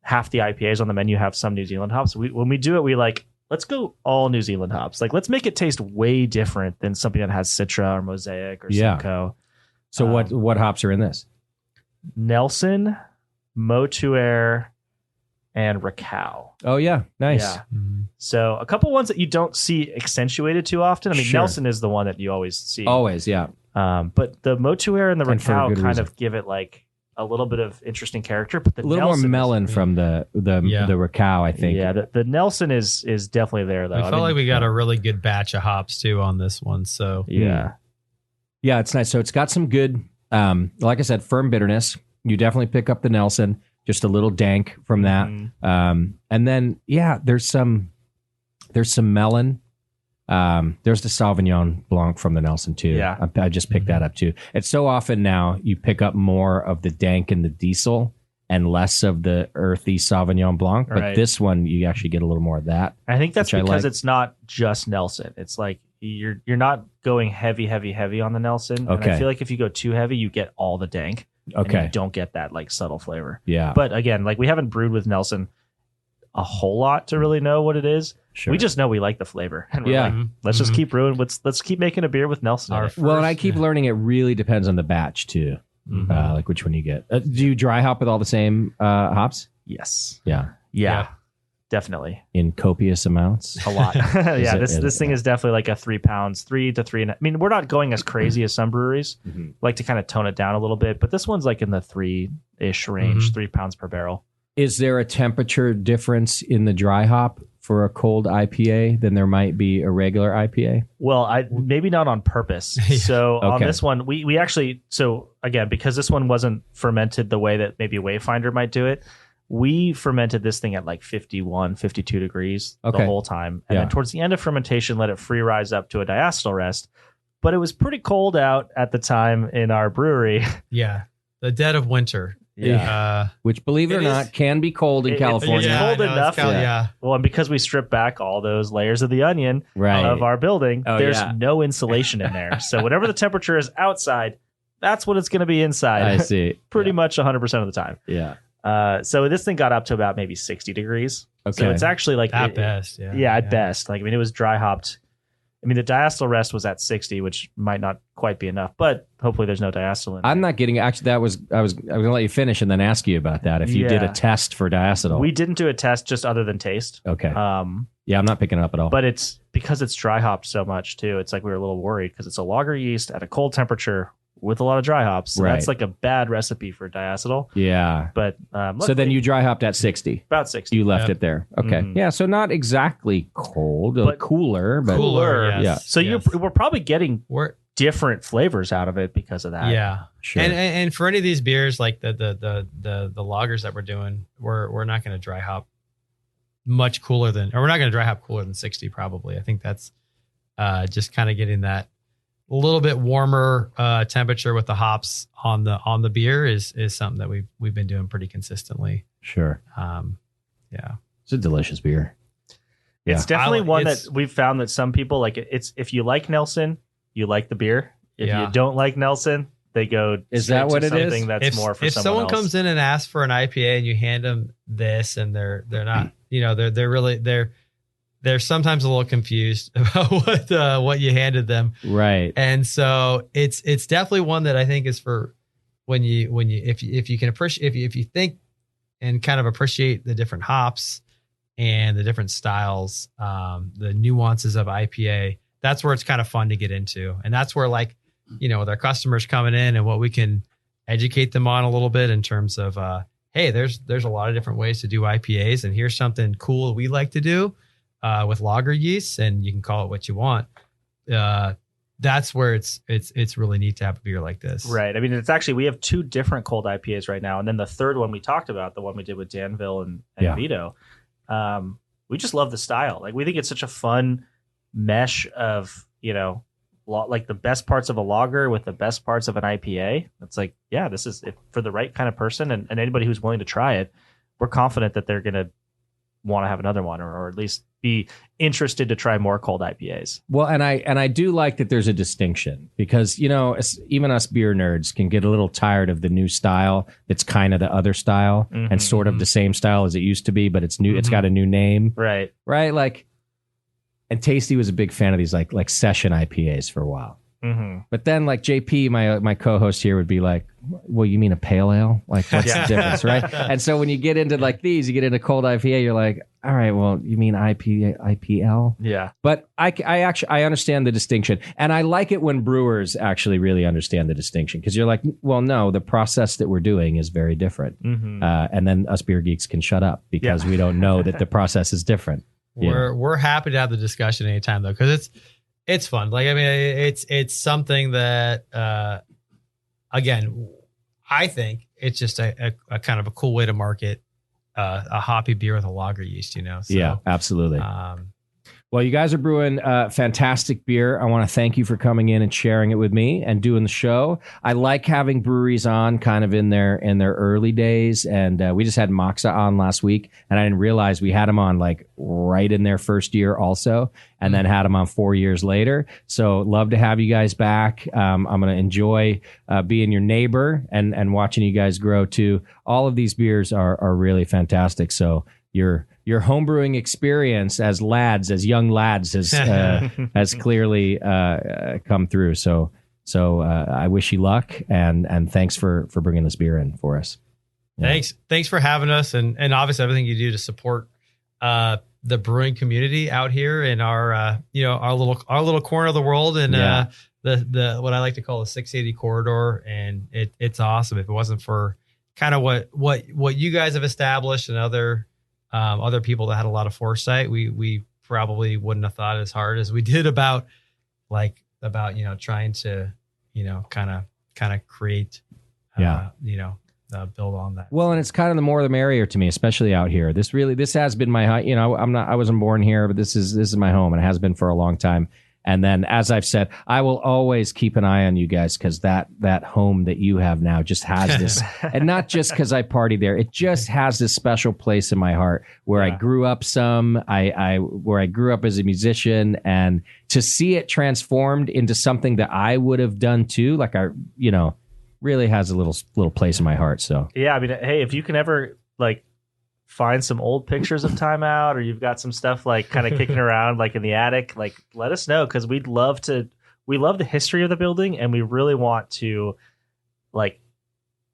half the IPAs on the menu have some New Zealand hops. When we do it, we let's go all New Zealand hops. Like, let's make it taste way different than something that has Citra or Mosaic or Simcoe. So what hops are in this? Nelson, Motuer, and Rakau. Oh, yeah. Nice. Yeah. Mm-hmm. So a couple ones that you don't see accentuated too often. I mean, Nelson is the one that you always see. Always, yeah. But the Motuer and the Rakau kind of give it like a little bit of interesting character. But the little Nelson more melon from the Rakau, I think. Yeah, the Nelson is definitely there, though. I felt like we got a really good batch of hops, too, on this one. So yeah. Yeah, it's nice. So it's got some good, like I said, firm bitterness. You definitely pick up the Nelson. Just a little dank from that. And then, there's some melon. There's the Sauvignon Blanc from the Nelson too. Yeah. I just picked that up too. It's so often now you pick up more of the dank and the diesel and less of the earthy Sauvignon Blanc. But this one, you actually get a little more of that. I think that's because it's not just Nelson. It's like you're not going heavy on the Nelson. Okay. And I feel like if you go too heavy, you get all the dank. Okay. And you don't get that like subtle flavor. Yeah. But again, like we haven't brewed with Nelson a whole lot to really know what it is. Sure. We just know we like the flavor. And we're like, let's just keep brewing. Let's keep making a beer with Nelson. Well, and I keep learning it really depends on the batch too. Like which one you get. Do you dry hop with all the same hops? Yes. Yeah. Definitely. In copious amounts? A lot. This thing is definitely like a 3 pounds, 3 to 3. I mean, we're not going as crazy as some breweries. Like to kind of tone it down a little bit, but this one's like in the 3-ish range, 3 pounds per barrel. Is there a temperature difference in the dry hop for a cold IPA than there might be a regular IPA? Well, maybe not on purpose. So on this one, we actually, so again, because this one wasn't fermented the way that maybe Wayfinder might do it, we fermented this thing at like 51, 52 degrees the whole time. And then towards the end of fermentation, let it free rise up to a diacetyl rest. But it was pretty cold out at the time in our brewery. Yeah. The dead of winter. Yeah. Which, believe it or not, can be cold in California. It's cold enough. Well, and because we stripped back all those layers of the onion of our building, there's no insulation in there. So whatever the temperature is outside, that's what it's going to be inside. I see. Pretty much 100% of the time. Yeah. So this thing got up to about maybe 60 degrees. Okay. So it's actually like at best. At best. Like, I mean, it was dry hopped. I mean, the diacetyl rest was at 60, which might not quite be enough, but hopefully there's no diacetyl in there. I'm not getting, actually, I was going to let you finish and then ask you about that. If you did a test for diacetyl. We didn't do a test just other than taste. Okay. I'm not picking it up at all. But it's because it's dry hopped so much too. It's like we were a little worried because it's a lager yeast at a cold temperature with a lot of dry hops. So that's like a bad recipe for diacetyl. Yeah. But so then you dry hopped at 60. About 60. You left it there. Okay. Yeah. So not exactly cold, but cooler. But cooler. Yeah. So we're probably getting different flavors out of it because of that. Yeah. Sure. And for any of these beers, like the lagers that we're doing, we're not going to dry hop much cooler than, or we're not going to dry hop cooler than 60 probably. I think that's just kind of getting that a little bit warmer temperature with the hops on the beer is something that we've been doing pretty consistently. Sure. Yeah. It's a delicious beer. It's definitely one that we've found that some people like. It's if you like Nelson, you like the beer. If you don't like Nelson, they go. Is that what it is? Something that's more for someone else. Comes in and asks for an IPA and you hand them this, and they're not, they're really they're sometimes a little confused about what you handed them. Right. And so it's definitely one that I think is for when you if you can appreciate if you think and kind of appreciate the different hops and the different styles, the nuances of IPA, that's where it's kind of fun to get into. And that's where, like, with our customers coming in and what we can educate them on a little bit in terms of, hey, there's a lot of different ways to do IPAs, and here's something cool we like to do with lager yeast, and you can call it what you want. That's where it's really neat to have a beer like this. Right. I mean, it's actually, we have 2 different cold IPAs right now. And then the third one we talked about, the one we did with Danville and Vito, we just love the style. Like, we think it's such a fun mesh of, like the best parts of a lager with the best parts of an IPA. It's like, yeah, this is for the right kind of person and anybody who's willing to try it. We're confident that they're going to want to have another one, or at least be interested to try more cold IPAs. Well, and I do like that there's a distinction, because even us beer nerds can get a little tired of the new style that's kind of the other style and sort of the same style as it used to be, but it's new. It's got a new name, right? Like, and Tasty was a big fan of these like session IPAs for a while. But then, like, JP, my co-host here, would be like, well, you mean a pale ale? Like, what's the difference, right? And so when you get into like these, you get into cold IPA, you're like, all right, well, you mean IPL? Yeah. But I understand the distinction, and I like it when brewers actually really understand the distinction, because you're like, well, no, the process that we're doing is very different, and then us beer geeks can shut up because we don't know that the process is different. We're happy to have the discussion anytime, though, because it's fun. Like, I mean, it's something that, again, I think it's just a kind of a cool way to market a hoppy beer with a lager yeast, So, yeah, absolutely. Well, you guys are brewing fantastic beer. I want to thank you for coming in and sharing it with me and doing the show. I like having breweries on kind of in their early days. And we just had Moxa on last week, and I didn't realize we had them on like right in their first year also, and then had them on 4 years later. So love to have you guys back. I'm going to enjoy being your neighbor and watching you guys grow too. All of these beers are really fantastic. So your homebrewing experience as young lads has clearly come through. So I wish you luck, and thanks for bringing this beer in for us. Yeah. Thanks for having us, and obviously everything you do to support the brewing community out here in our little corner of the world, and the what I like to call the 680 corridor. And it's awesome. If it wasn't for kind of what you guys have established and other people that had a lot of foresight, we probably wouldn't have thought as hard as we did about trying to kind of create build on that. Well, and it's kind of the more the merrier to me, especially out here. This has been my, I wasn't born here, but this is my home, and it has been for a long time. And then, as I've said, I will always keep an eye on you guys, because that home that you have now just has this, and not just because I party there, it just has this special place in my heart where I grew up. Where I grew up as a musician, and to see it transformed into something that I would have done too, like really has a little place in my heart. So yeah, I mean, hey, if you can ever like find some old pictures of Time Out, or you've got some stuff like kind of kicking around like in the attic, like let us know, because we love the history of the building, and we really want to like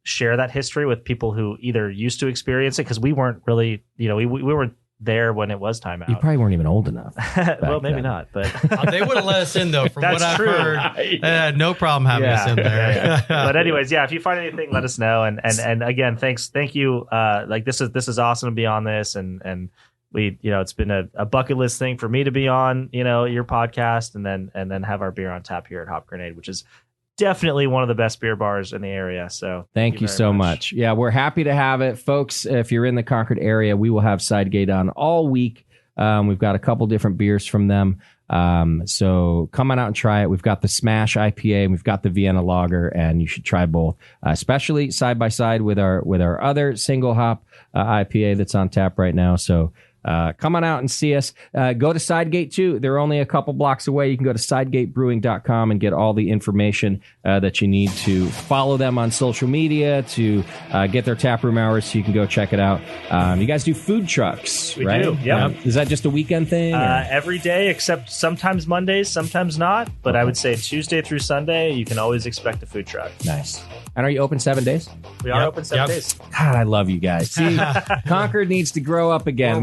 share that history with people who either used to experience it, because we weren't really, we weren't there when it was Time Out. You probably weren't even old enough. Well, maybe not, but they would have let us in though. From what I've heard, no problem having us in there. But anyways, if you find anything, let us know. And again, thank you. Like this is awesome to be on this, and we, it's been a bucket list thing for me to be on, your podcast, and then have our beer on tap here at Hop Grenade, which is definitely one of the best beer bars in the area. So thank you so much. Yeah, we're happy to have it, folks. If you're in the Concord area, we will have Sidegate on all week. We've got a couple different beers from them. So come on out and try it. We've got the Smash IPA and we've got the Vienna Lager, and you should try both, especially side by side with our other single hop IPA that's on tap right now. So come on out and see us. Go to Sidegate too. They're only a couple blocks away. You can go to sidegatebrewing.com and get all the information that you need to follow them on social media, to get their taproom hours so you can go check it out. You guys do food trucks, We right? do, yeah. Is that just a weekend thing? Every day, except sometimes Mondays, sometimes not. But I would say Tuesday through Sunday, you can always expect a food truck. Nice. And are you open 7 days? We are open 7 days. God, I love you guys. See, Concord needs to grow up again.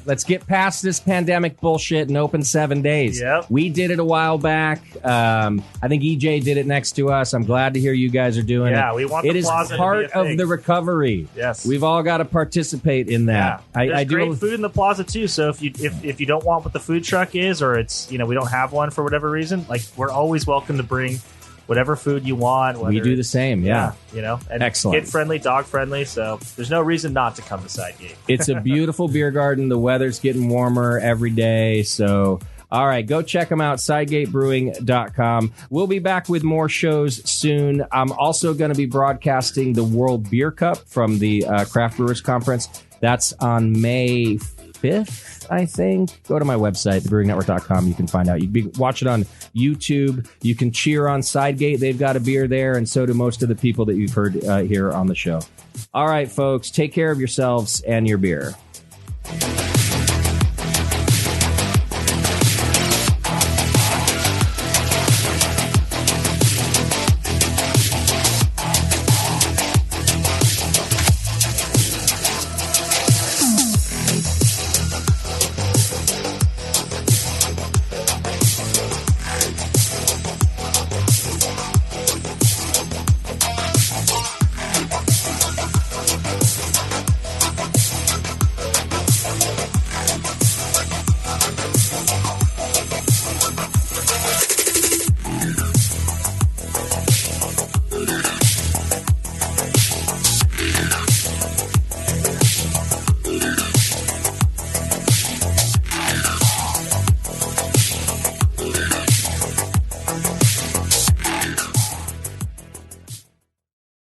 Let's get past this pandemic bullshit and open 7 days. Yep. We did it a while back. I think EJ did it next to us. I'm glad to hear you guys are doing it. Yeah, we want it the is plaza to part be a of thing. the recovery. Yes. We've all got to participate in that. Yeah. There's I do. great food in the plaza too. So if you don't want what the food truck is, or it's we don't have one for whatever reason, like we're always welcome to bring whatever food you want. We do the same. Yeah. And Excellent. kid friendly, dog friendly. So there's no reason not to come to Sidegate. It's a beautiful beer garden. The weather's getting warmer every day. So, all right, go check them out, sidegatebrewing.com. We'll be back with more shows soon. I'm also going to be broadcasting the World Beer Cup from the Craft Brewers Conference. That's on May 5th, I think. Go to my website, thebrewingnetwork.com. You can find out. You can watch it on YouTube. You can cheer on Sidegate. They've got a beer there, and so do most of the people that you've heard here on the show. All right, folks, take care of yourselves and your beer.